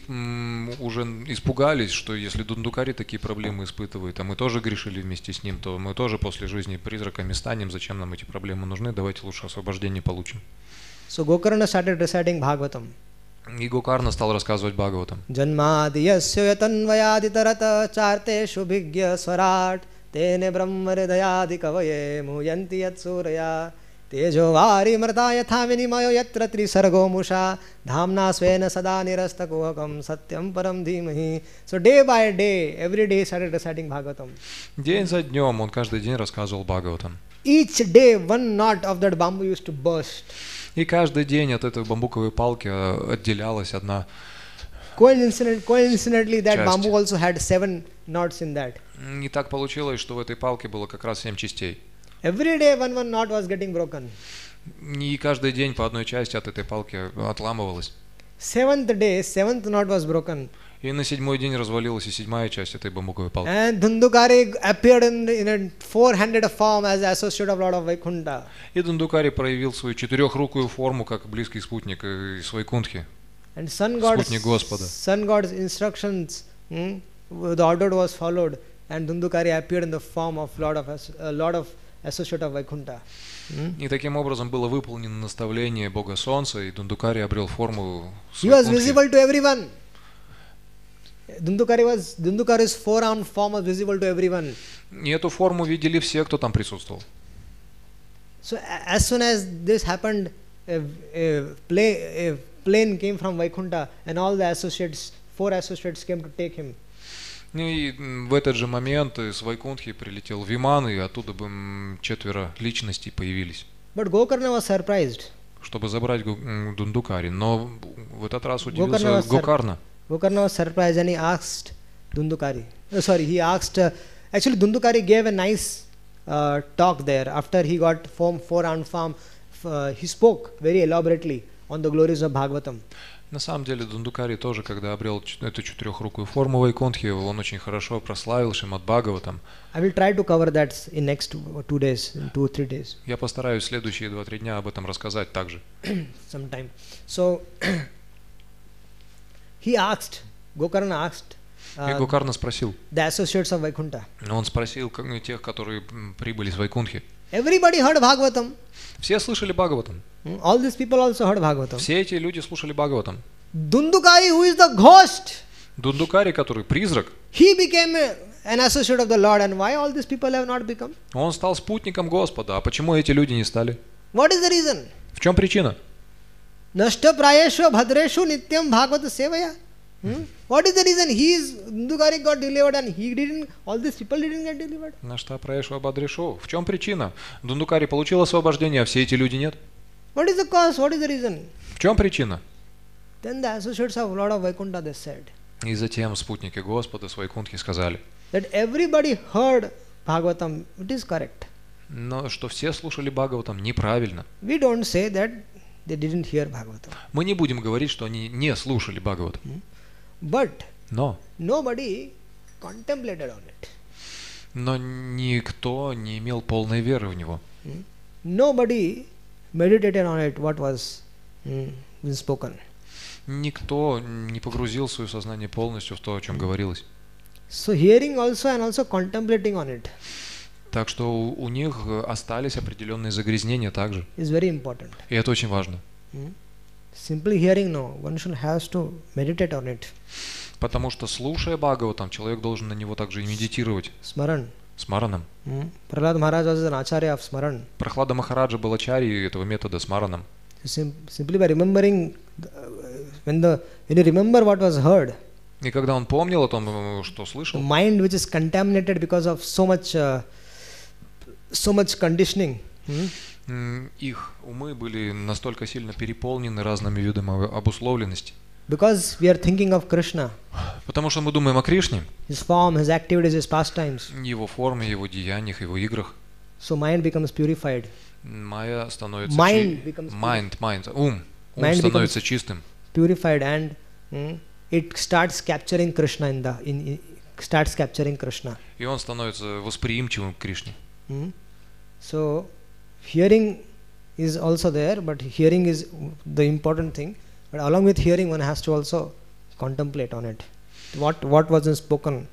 уже испугались, что если Дундукари такие проблемы испытывает, а мы тоже грешили вместе с ним, то мы тоже после жизни призраками станем. Зачем нам эти проблемы нужны? Давайте лучше освобождение получим. So Gokarna started reciting Bhagavatam. И Гокарна стал рассказывать Бхагаватам. Janmadiyasya yatanvayaditarata charteshu bhigya swarat tene brahmaridayadi kavaye muyanti yatsuraya tejo vari mrta yatha vinimayo yatra trisargo musha dhamna svena sada nirastakuhakam satyam param dhimahi. So day by day, every day he started reciting Bhagavatam. День за днем он каждый день рассказывал Бхагаватам. Each day one knot of that bamboo used to burst. И каждый день от этой бамбуковой палки отделялась одна Coincidentally, that часть. bamboo also had 7 knots in that. И так получилось, что в этой палке было как раз 7 частей. Every day one knot was getting broken. И каждый день по одной части от этой палки отламывалась. 7th day, 7th knot was broken. И на 7-й день развалилась и 7-я часть этой бамбуковой палки. And Dundukari appeared in a 4-handed form as associate of Lord of Vaikunta. И Дундукари проявил свою 4-рукую форму как близкий спутник из Вайкунтхи. And Sun God's instructions, the order was followed, and Dundukari appeared in the form of Lord of associate of Vaikunta. И таким образом было выполнено наставление Бога Солнца, и Дундукари обрел форму He was visible to everyone. Dundukari's four-armed form was visible to everyone. И эту форму видели все, кто там присутствовал. So as soon as this happened, a plane came from Vaikunta, and all the associates, 4 associates came to take him. И в этот же момент из Вайкунтхи прилетел Виман, и оттуда 4 личностей появились. But Gokarna was surprised. Чтобы забрать Дундукари, но в этот раз удивился Гокарна. Gokarna was surprised and he asked Dundukari. Actually Dundukari gave a nice talk there. After he got 4-armed form, he spoke very elaborately on the glories of Bhagavatam. На самом деле Дундукари тоже, когда обрел эту 4-рукую форму Вайкунтхи, он очень хорошо прославил Шримад Бхагаватам. I will try to cover that in next 2 days, in 2-3 days. Я постараюсь следующие 2-3 дня об этом рассказать также. Sometime. So Gokarna asked И Гокарна спросил, the associates of Vaikuntha. он спросил тех, которые прибыли с Вайкунтхи. Everybody heard Bhagavatam. Все слышали Бхагаватам. All these people also heard Bhagavatam. Все эти люди слушали Бхагаватам. Dundukari, who is the ghost, Дундукари, который призрак, he became an associate of the Lord. And why all these people have not become? он стал спутником Господа. А почему эти люди не стали? What is the reason? В чем причина? Nashta prayeshu bhadreshu nityam bhagavata sevaya. What is the reason? Dundukari got delivered and he didn't, all these people didn't get delivered. На что проешу ободрешу? В чем причина? Дундукари получил освобождение, а все эти люди нет. What is the cause? What is the reason? В чем причина? Then the associates of Lord of Vaikuntha, they said И затем спутники Господа с Вайкунтхи сказали, that everybody heard Bhagavatam. It is correct. но что все слушали Бхагаватам неправильно. We don't say that they didn't hear Bhagavatam. Мы не будем говорить, что они не слушали Бхагаватам. But Но nobody contemplated on it. никто не имел полной веры в него. Nobody meditated on it, what was been spoken. Никто не погрузил свое сознание полностью в то, о чем говорилось. So hearing also and also contemplating on it Так что у них остались определенные загрязнения также. is very important. И это очень важно. Simply hearing, no. One should has to meditate on it. Потому что, слушая Бхагаватам, человек должен на него также и медитировать. Smaran. Смараном. Prahlad Maharaj was an acharya of Smaran. Прохлада Махараджа был ачарьей этого метода смараном. Simply by remembering, when you remember what was heard, И когда он помнил о том, что the слышал, mind which is contaminated because of so much conditioning, их умы были настолько сильно переполнены разными видами обусловленности. because we are thinking of Krishna, Потому что мы думаем о Кришне, his form, his activities, his pastimes. его форме, его деяниях, его играх. So mind becomes purified. Майя становится Mind becomes ум Mind становится чистым. Purified, and it starts capturing Krishna starts capturing Krishna. И он становится восприимчивым к Кришне. So hearing is also there, but hearing is the important thing. But along with hearing, one has to also contemplate on it. What wasn't spoken.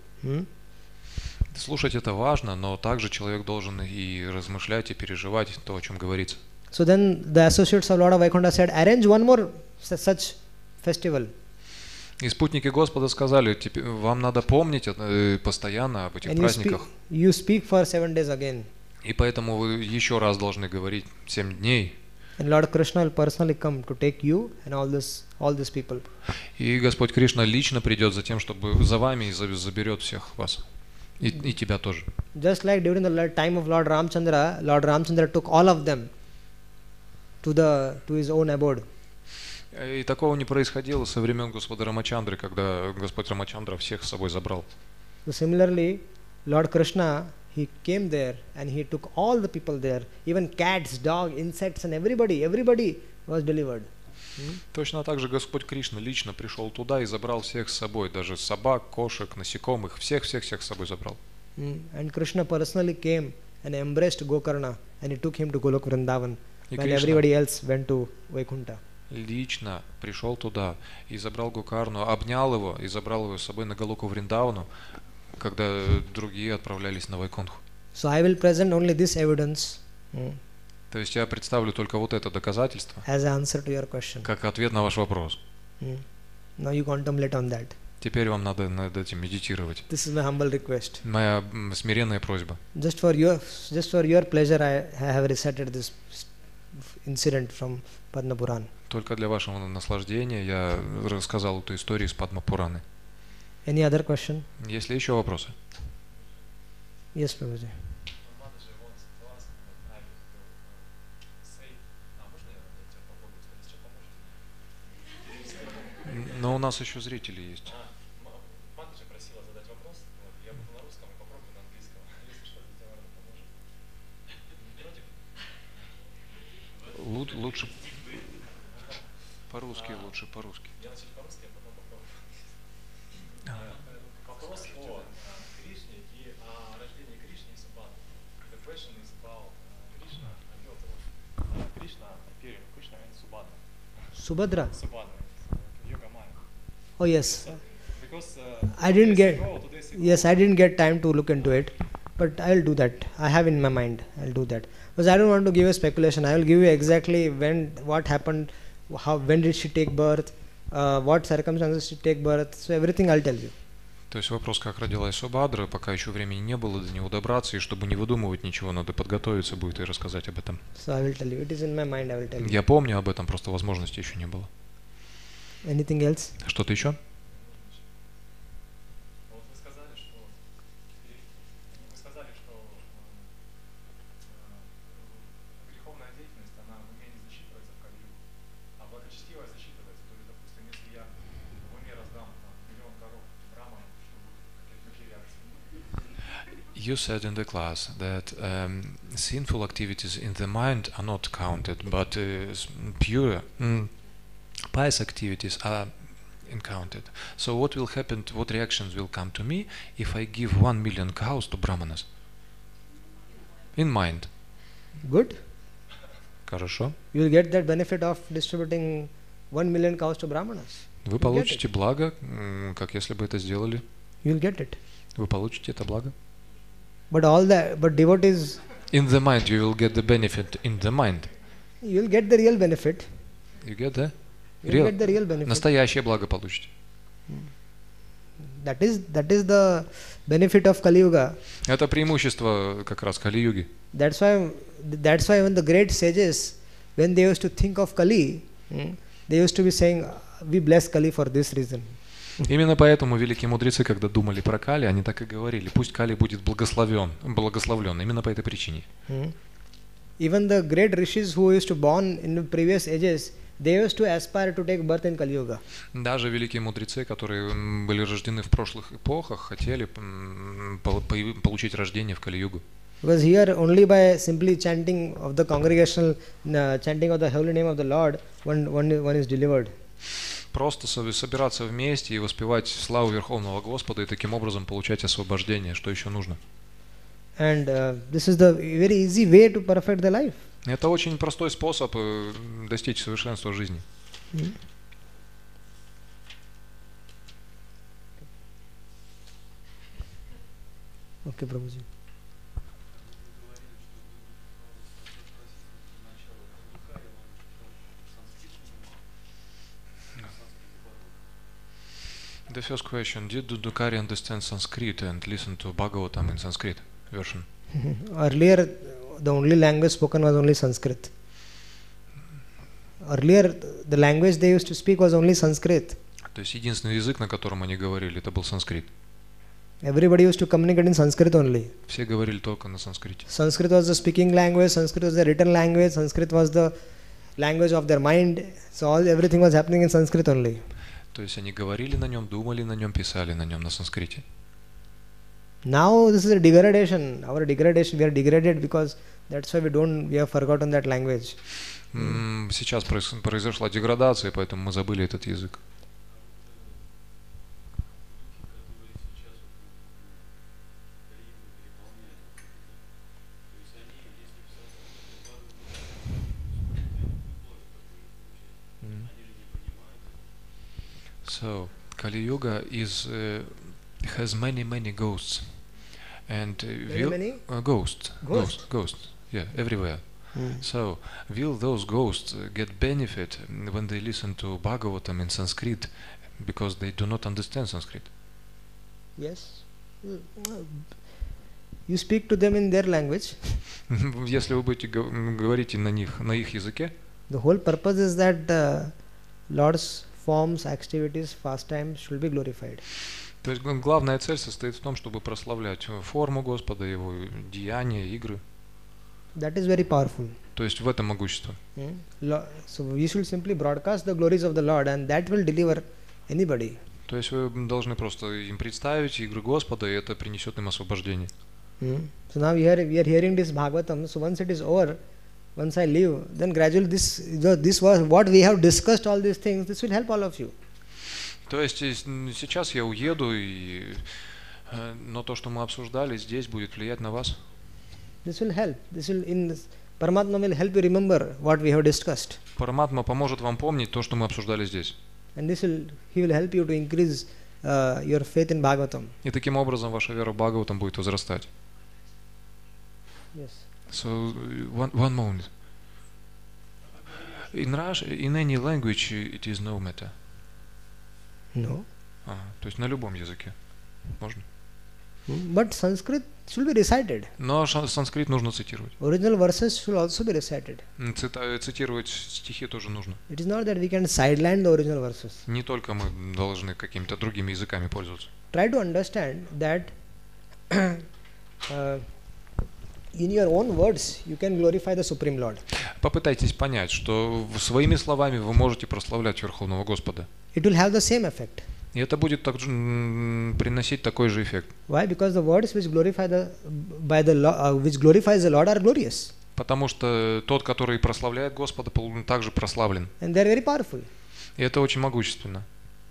Слушать это важно, но также человек должен и размышлять, и переживать то, о чем говорится. So then the associates of Lord of Vaikuntha said, arrange one more such festival. И спутники Господа сказали, вам надо помнить постоянно об этих And праздниках. you speak for 7 days again. И поэтому вы еще раз должны говорить 7 дней. And Lord Krishna will personally come to take you and all these people. И Господь Кришна лично придет за тем, чтобы за вами и заберет всех вас. И тебя тоже. Just like during the time of Lord Ramchandra took all of them to his own abode. И такого не происходило со времен Господа Рамачандры, когда Господь Рамачандра всех с собой забрал. So similarly, Lord Krishna, he came there and he took all the people there, even cats, dogs, insects, and everybody was delivered. Точно так же Господь Кришна лично пришел туда и забрал всех с собой, даже собак, кошек, насекомых, всех с собой забрал. And Krishna personally came and embraced Gokarna and he took him to Golok Vrindavan, И while Кришна everybody else went to Vaikuntha. лично пришел туда и забрал Гокарну, обнял его и забрал его с собой на Галоку Вриндавану, когда другие отправлялись на Вайкунтху. So I will present only this evidence То есть я представлю только вот это доказательство, as an answer to your question. как ответ на ваш вопрос. Now you contemplate on that. Теперь вам надо над этим медитировать. This is my humble request. Моя смиренная просьба. Just for your pleasure, I have recited this incident from Padma Puran. Только для вашего наслаждения я рассказал эту историю из Падма Пураны. Any other question? Есть ли еще вопросы? Yes, Prabhuji. Но у нас еще зрители есть. Матаджи просила задать вопрос. Я буду на русском и попробую на английском. Если что, Витя поможет. Лучше по-русски, по-русски. Я начну по-русски, а потом попробую. Вопрос о Кришне и о рождении Кришны и Субханы. The question is about Krishna and Krishna appearing, Krishna and Subhana. Subhadra. Subhana, Yoga Maya. Oh yes. The because I didn't get. 2 days ago, Yes, I didn't get time to look into it, but I'll do that. I have in my mind. I'll do that because I don't want to give a speculation. I will give you exactly what happened, when did she take birth, what circumstances she take birth. So everything I'll tell you. То есть вопрос, как родилась Субхадра, пока еще времени не было до него добраться, и чтобы не выдумывать ничего, надо подготовиться будет и рассказать об этом. So I will tell you. It is in my mind. I will tell you. Я помню об этом, просто возможности еще не было. Anything else? Что-то еще? вот вы сказали, что греховная деятельность, она в уме не засчитывается в Кали-югу, а благочестивая засчитывается. То есть, допустим, если я в уме раздам там, 1 000 000 коров браманам, что будет? Какие реакции? You said in the class that sinful activities in the mind are not counted, but pure, pious activities are counted. So what will happen, what reactions will come to me if I give 1 million cows to brahmanas? In mind. Good. Хорошо. You will get that benefit of distributing 1 million cows to brahmanas. Вы получите благо, как если бы это сделали. You will get it. Вы получите это благо. But devotees, In the mind, you will get the benefit in the mind. you will get the real benefit. You get the You will get the real benefit. настоящее благо получите. That is the benefit of Kali Yuga. Это преимущество как раз Кали-юги. That's why when the great sages, when they used to think of Kali, they used to be saying, we bless Kali for this reason. Именно поэтому великие мудрецы, когда думали про Кали, они так и говорили: пусть Кали будет благословлен. Именно по этой причине. Even the great rishis who used to born in the previous ages, they used to aspire to take birth in Kali Yuga. Даже великие мудрецы, которые были рождены в прошлых эпохах, хотели получить рождение в Кали-югу. Because here only by simply chanting of the congregational, chanting of the holy name of the Lord, one is delivered. Просто собираться вместе и воспевать славу Верховного Господа и таким образом получать освобождение. Что еще нужно? And this is the very easy way to perfect the life. Это очень простой способ достичь совершенства в жизни. Okay, Prabhuji. The first question: did Dudukari understand Sanskrit and listen to Bhagavatam in Sanskrit version? Earlier, the only language spoken was only Sanskrit. Earlier, the language they used to speak was only Sanskrit. То есть единственный язык, на котором они говорили, это был санскрит. Everybody used to communicate in Sanskrit only. Все говорили только на санскрите. Sanskrit was the speaking language, Sanskrit was the written language, Sanskrit was the language of their mind. So everything was happening in Sanskrit only. То есть они говорили на нем, думали на нем, писали на нем на санскрите. Now this is a degradation. Our degradation, we are degraded because that's why we have forgotten that language. Сейчас произошла деградация, поэтому мы забыли этот язык. So Kali Yuga has many ghosts, and Many? Ghosts. Yeah, everywhere. Mm. So will those ghosts get benefit when they listen to Bhagavatam in Sanskrit because they do not understand Sanskrit? Yes. You speak to them in their language. Если вы будете говорить на их языке, The whole purpose is that Lord's forms, activities, pastimes should be glorified. то есть главная цель состоит в том, чтобы прославлять форму Господа, Его деяния, игры. That is very powerful. То есть в этом могущество. So we should simply broadcast the glories of the Lord, and that will deliver anybody. То есть вы должны просто им представить игры Господа, и это принесет им освобождение. So now we are hearing this Bhagavatam. So once it is over, once I leave, then gradually this was what we have discussed, all these things. This will help all of you. То есть сейчас я уеду, но то, что мы обсуждали здесь, будет влиять на вас. This will help. Paramatma will help you remember what we have discussed. Параматма поможет вам помнить то, что мы обсуждали здесь. And he will help you to increase your faith in Bhagavatam. И таким образом ваша вера в Бхагаватам будет возрастать. Yes. So, one moment. In Russian, in any language, it is no matter. No. То есть на любом языке можно. But Sanskrit should be recited. Но санскрит нужно цитировать. Original verses should also be recited. Цитировать стихи тоже нужно. It is not that we can sideline the original verses. Не только мы должны какими-то другими языками пользоваться. Try to understand that in your own words you can glorify the Supreme Lord. Попытайтесь понять, что своими словами вы можете прославлять Верховного Господа. It will have the same effect. И это будет также приносить такой же эффект. Why? Because the words which glorifies the Lord are glorious. Потому что тот, который прославляет Господа, также прославлен. And they are very powerful. И это очень могущественно.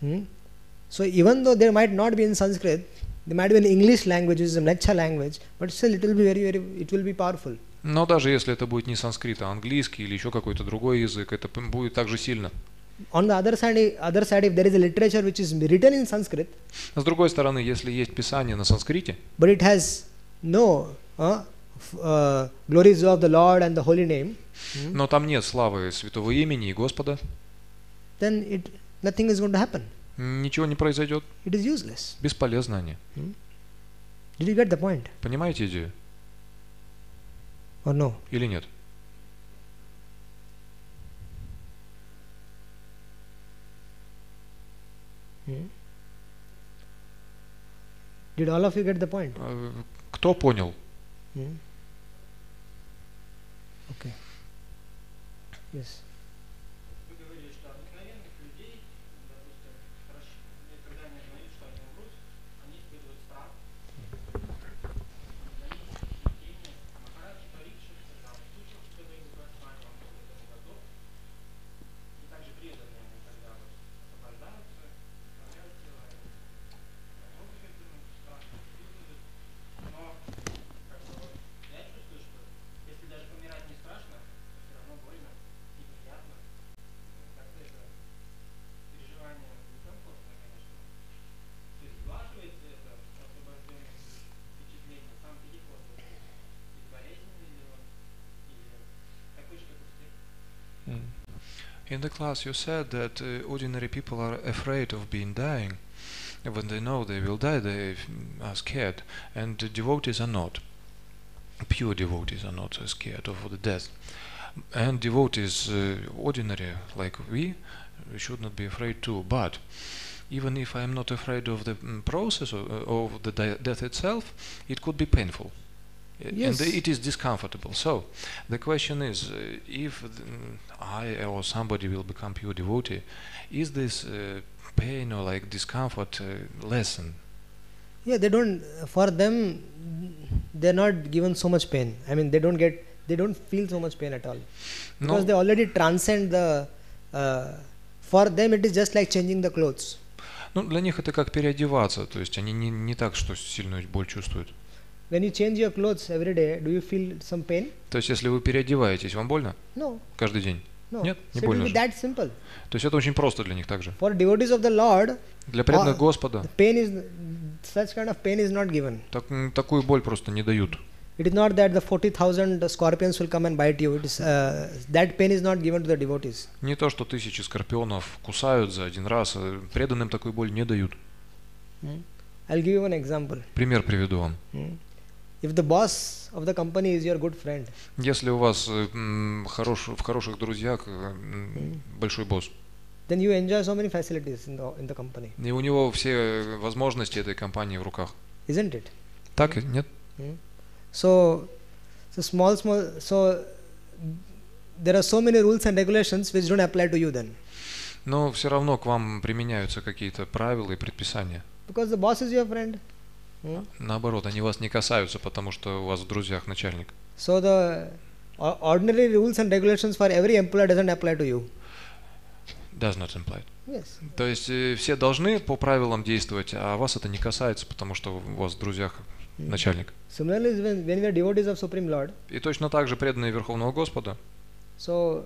So even though they might not be in Sanskrit, they might be in English language, which is a Mleccha language, but still it will be it will be powerful. Но даже если это будет не санскрит, а английский или еще какой-то другой язык, это будет также сильно. On the other side, if there is a literature which is written in Sanskrit, С другой стороны, если есть писание на санскрите, but it has no glories of the Lord and the holy name, но там нет славы святого имени и Господа, then nothing is going to happen. ничего не произойдет. It is useless. Бесполезно они. Did you get the point? Понимаете идею? Or no? Или нет? Did all of you get the point? Кто понял? Okay. Yes. Вы говорили, что обыкновенных людей, допустим, когда они знают, что они умрут, они испытывают страх. Махараджа Парикшит сказал, слушал, что вы Госвами, он был этому готов. И также преданные они тогда освобождаются, исправляют дела. Могут испытывать страх, испытывают. Но я чувствую, что если даже помирать не страшно, то все равно больно, неприятно. Как-то это переживание некомфортно, конечно. То есть сглаживается это освобождение впечатление, сам переход из болезненный ли он, или такой же, как у всех. In the class you said that ordinary people are afraid of being dying. When they know they will die, they are scared. And the devotees are not. Pure devotees are not scared of the death. And devotees, ordinary like we should not be afraid too. But even if I am not afraid of the process of the death itself, it could be painful. Yes. And it is discomfortable. So the question is, if I or somebody will become pure devotee, is this pain or like discomfort lessen? Yeah, they don't. For them, they're not given so much pain. I mean, they don't feel so much pain at all because they already transcend the. For them, it is just like changing the clothes. Ну, для них это как переодеваться, то есть они не так, что сильную боль чувствуют. When you change your clothes every day, do you feel some pain? То есть если вы переодеваетесь, вам больно? No. Каждый день? No. Нет, не So it больно. will be that simple. То есть это очень просто для них также. For devotees of the Lord, Для преданных Господа such kind of pain is not given. такую боль просто не дают. It is not that the 40,000 scorpions will come and bite you. It is that pain is not given to the devotees. Не то, что 1000 скорпионов кусают за один раз, преданным такую боль не дают. I'll give you one example. Пример приведу вам. If the boss of the company is your good friend, Если у вас в хороших друзьях большой босс, then you enjoy so many facilities in the company, и у него все возможности этой компании в руках. isn't it? Так, нет? So there are so many rules and regulations which don't apply to you then, Но все равно к вам применяются какие-то правила и предписания. because the boss is your friend. Наоборот, они вас не касаются, потому что у вас в друзьях начальник. So the ordinary rules and regulations for every employee doesn't apply to you. Does not imply. Yes. То есть все должны по правилам действовать, а вас это не касается, потому что у вас в друзьях начальник. Similarly, when we are devotees of Supreme Lord, И точно так же преданные Верховного Господа, so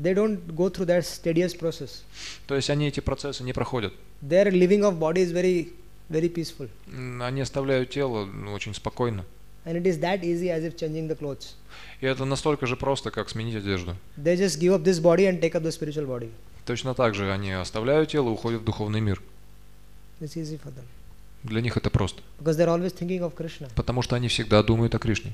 they don't go through that tedious process. То есть они эти процессы не проходят. Their living of body is very, very peaceful. Они оставляют тело очень спокойно. And it is that easy as if changing the clothes. И это настолько же просто, как сменить одежду. They just give up this body and take up the spiritual body. Точно так же они оставляют тело и уходят в духовный мир. It's easy for them. Для них это просто. Because they're always thinking of Krishna. Потому что они всегда думают о Кришне.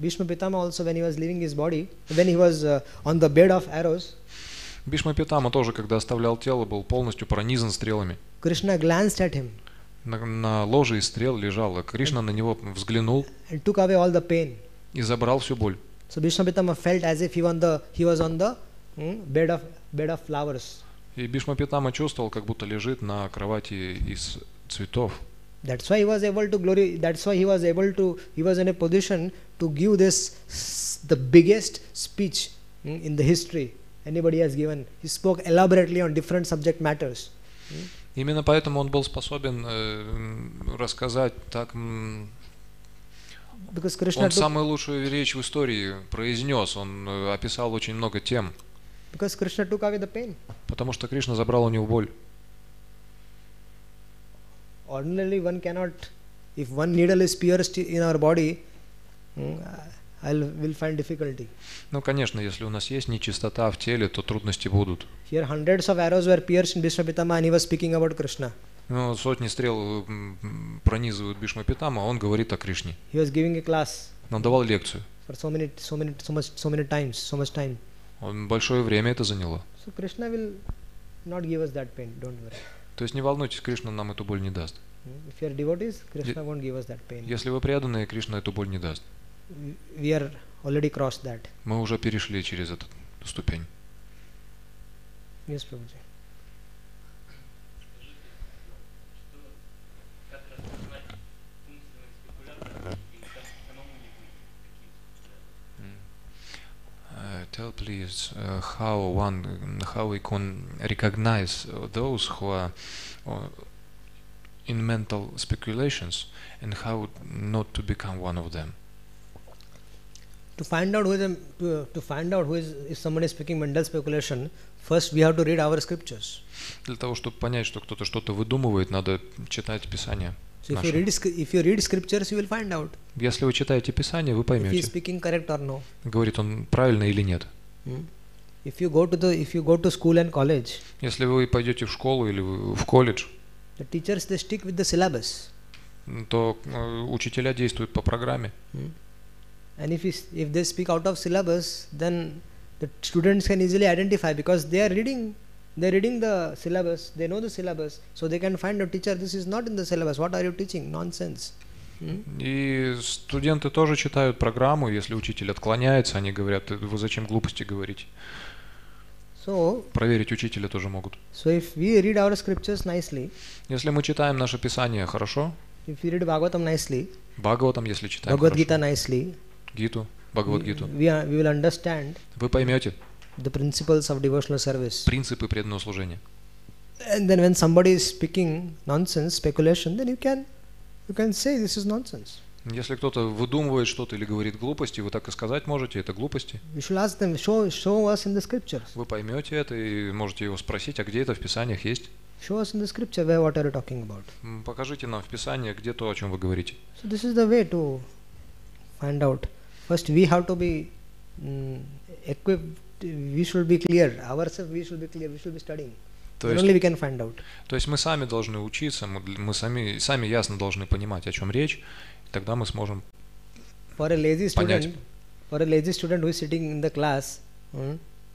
Bhishma Pitama also, when he was leaving his body, when he was on the bed of arrows, Бхишма Питама тоже, когда оставлял тело, был полностью пронизан стрелами. Krishna glanced at him На ложе из стрел лежал, а Кришна на него взглянул and took away all the pain. и забрал всю боль. So Bhishma Pitama felt as if he was on the bed of flowers. И Бхишма Питама чувствовал, как будто лежит на кровати из цветов. That's why he was able to That's why he was in a position to give the biggest speech in the history anybody has given. He spoke elaborately on different subject matters. Именно поэтому он был способен рассказать так. Because Krishna Он самую лучшую речь в истории произнес. Он описал очень много тем. Because Krishna took away the pain. Потому что Кришна забрал у него боль. Ordinarily, one cannot. If one needle is pierced in our body, we'll find difficulty. Ну, конечно, если у нас есть нечистота в теле, то трудности будут. Here, hundreds of arrows were pierced in Bhishma Pitama, and he was speaking about Krishna. Ну, сотни стрел пронизывают Бхишма Питама, а он говорит о Кришне. He was giving a class. Он давал лекцию. For so much time. Он большое время это заняло. So Krishna will not give us that pain. Don't worry. То есть не волнуйтесь, Кришна нам эту боль не даст. If you are devotees, Krishna won't give us that pain. Если вы преданные, Кришна эту боль не даст. We are already crossed that. Мы уже перешли через эту ступень. Yes, Prabhuji. Как распознать умственных спекулянтов и как самому не быть таким? Tell please how we can recognize those who are in mental speculations and how not to become one of them. To find out if someone is speaking mental speculation, first we have to read our scriptures. Для того, чтобы понять, что кто-то что-то выдумывает, надо читать Писание. So if you read scriptures, you will find out Если вы читаете Писание, вы if he is поймете, speaking correct or no. говорит он правильно или нет. If you go to school and college, Если вы пойдете в школу или в колледж, the teachers they stick with the syllabus. то учителя действуют по программе. And if they speak out of syllabus, then the students can easily identify because they are reading the syllabus, they know the syllabus, so they can find out, teacher, this is not in the syllabus, what are you teaching? Nonsense. И студенты тоже читают программу, если учитель отклоняется, они говорят, вы зачем глупости говорите? So Проверить учителя тоже могут. if we read our scriptures nicely, Если мы читаем наше Писание хорошо, if we read Bhagavatam nicely, Бхагаватам, если читаем Bhagavad хорошо, Gita nicely, Гиту, Бхагават-гиту, we will understand вы поймете the principles of devotional service. принципы преданного служения. And then when somebody is speaking nonsense, speculation, then you can say this is nonsense. Если кто-то выдумывает что-то или говорит глупости, вы так и сказать можете, это глупости. You should ask them, show us in the scriptures. Вы поймете это и можете его спросить, а где это в Писаниях есть? Show us in the scripture what are you talking about. Покажите нам в Писании, где то, о чем вы говорите. So this is the way to find out. First we have to be equipped, we should be clear, ourselves we should be clear, we should be studying. То Then есть, only we can find out. то есть мы сами должны учиться, мы сами ясно должны понимать, о чем речь, и тогда мы сможем For a lazy понять. student who is sitting in the class,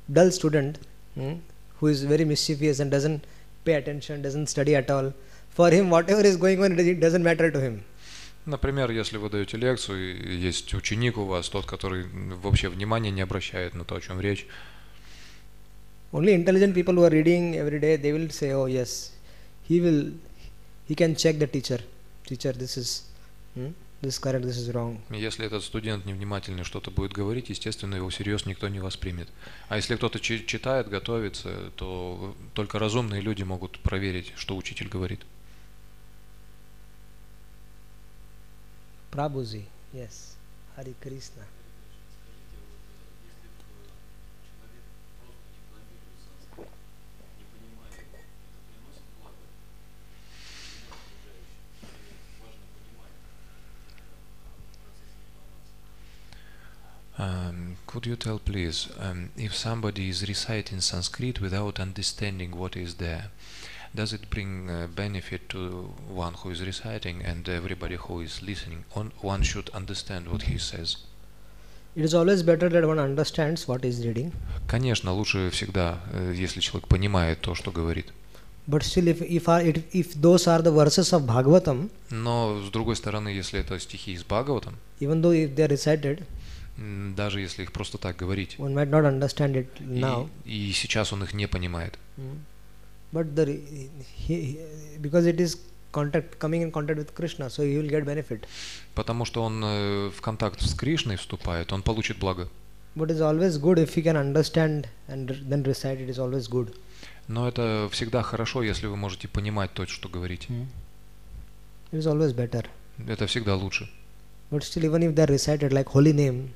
dull student, who is very mischievous and doesn't pay attention, doesn't study at all, for him whatever is going on, it doesn't matter to him. Например, если вы даете лекцию, и есть ученик у вас, тот, который вообще внимания не обращает на то, о чем речь. Only intelligent people who are reading every day, they will say, oh yes, he can check the teacher. Teacher, this is correct, this is wrong. Если этот студент невнимательный что-то будет говорить, естественно, его всерьез никто не воспримет. А если кто-то читает, готовится, то только разумные люди могут проверить, что учитель говорит. Prabhuji, yes, Hare Krishna. Скажите, вот если человек Could you tell, please, if somebody is reciting Sanskrit without understanding what is there, does it bring benefit to one who is reciting and everybody who is listening? One should understand what he says. It is always better that one understands what is reading. Конечно, лучше всегда, если человек понимает то, что говорит. But still, if those are the verses of Bhagavatam, Но с другой стороны, если это стихи из Бхагаватам, even though if they are recited, даже если их просто так говорить, one might not understand it now. И сейчас он их не понимает. But because it is coming in contact with Krishna, so he will get benefit. Потому что он в контакт с Кришной вступает, он получит благо. But it is always good if he can understand and then recite. It is always good. Но это всегда хорошо, если вы можете понимать то, что говорите. It is always better. Это всегда лучше. But still, even if they are recited like holy name,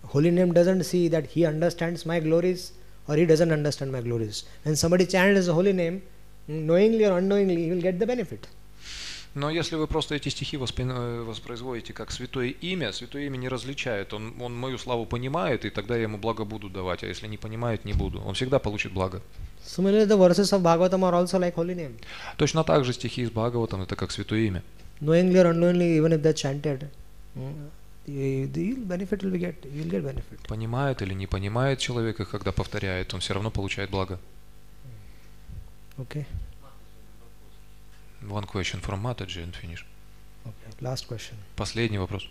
holy name doesn't see that he understands my glories or he doesn't understand my glories. When somebody chants a holy name, knowingly or unknowingly, he will get the benefit. Но если вы просто эти стихи воспроизводите как святое имя не различает. Он мою славу понимает, и тогда я ему благо буду давать, а если не понимает, не буду. Он всегда получит благо. Similarly, the verses of Bhagavatam are also like holy name. Точно так же стихи из Бхагаватам это как святое имя. Knowingly or unknowingly, even if they are chanted, the benefit will be get. You will get benefit. Понимает или не понимает человек их, когда повторяет, он все равно получает благо. Okay. One question from Mataji and finish. Okay. Last question. Последний вопрос.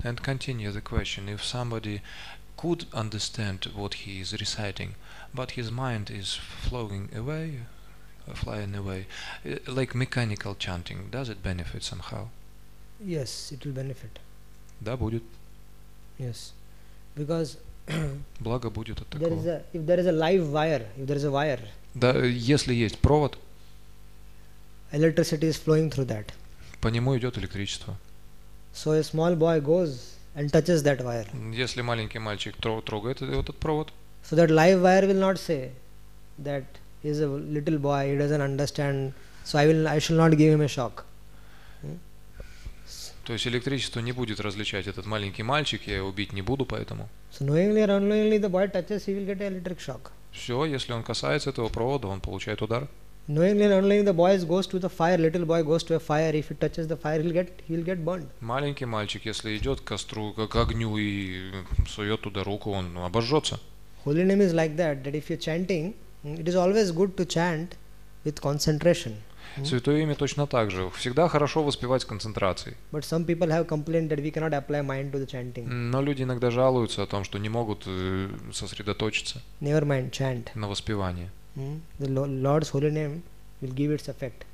And continue the question. If somebody could understand what he is reciting, but his mind is flying away, like mechanical chanting, does it benefit somehow? Yes, it will benefit. Да, будет. Yes, because Благо будет от такого. if there is a live wire, if there is a wire, Да, если есть провод, electricity is flowing through that. по нему идет электричество. So a small boy goes and touches that wire. Если маленький мальчик трогает этот провод, So that live wire will not say that he is a little boy, he doesn't understand, so I shall not give him a shock. то есть электричество не будет различать этот маленький мальчик, я его убить не буду, поэтому. So knowingly or unknowingly the boy touches, he will get an electric shock. Все, если он касается этого провода, он получает удар. Knowingly or unknowingly the boy goes to the fire, little boy goes to a fire, if he touches the fire, he'll get burned. Маленький мальчик, если идет к костру, к огню и сует туда руку, он обожжется. Holy name is like that if you're chanting, it is always good to chant with concentration. Святое имя точно так же. Всегда хорошо воспевать с концентрацией. But some people have complained that we cannot apply mind to the chanting. Но люди иногда жалуются о том, что не могут сосредоточиться Never mind, chant. на воспевании. The Lord's holy name will give its effect.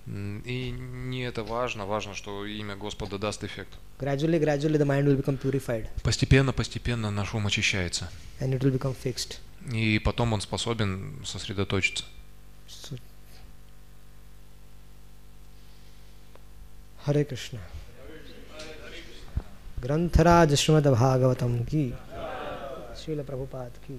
И не это важно, важно, что имя Господа даст эффект. Gradually the mind will become purified. Постепенно наш ум очищается. And it will become fixed. И потом он способен сосредоточиться. So, Hare Krishna. Grantaraj Shrimad Bhagavatam ki, Srila Prabhupada ki.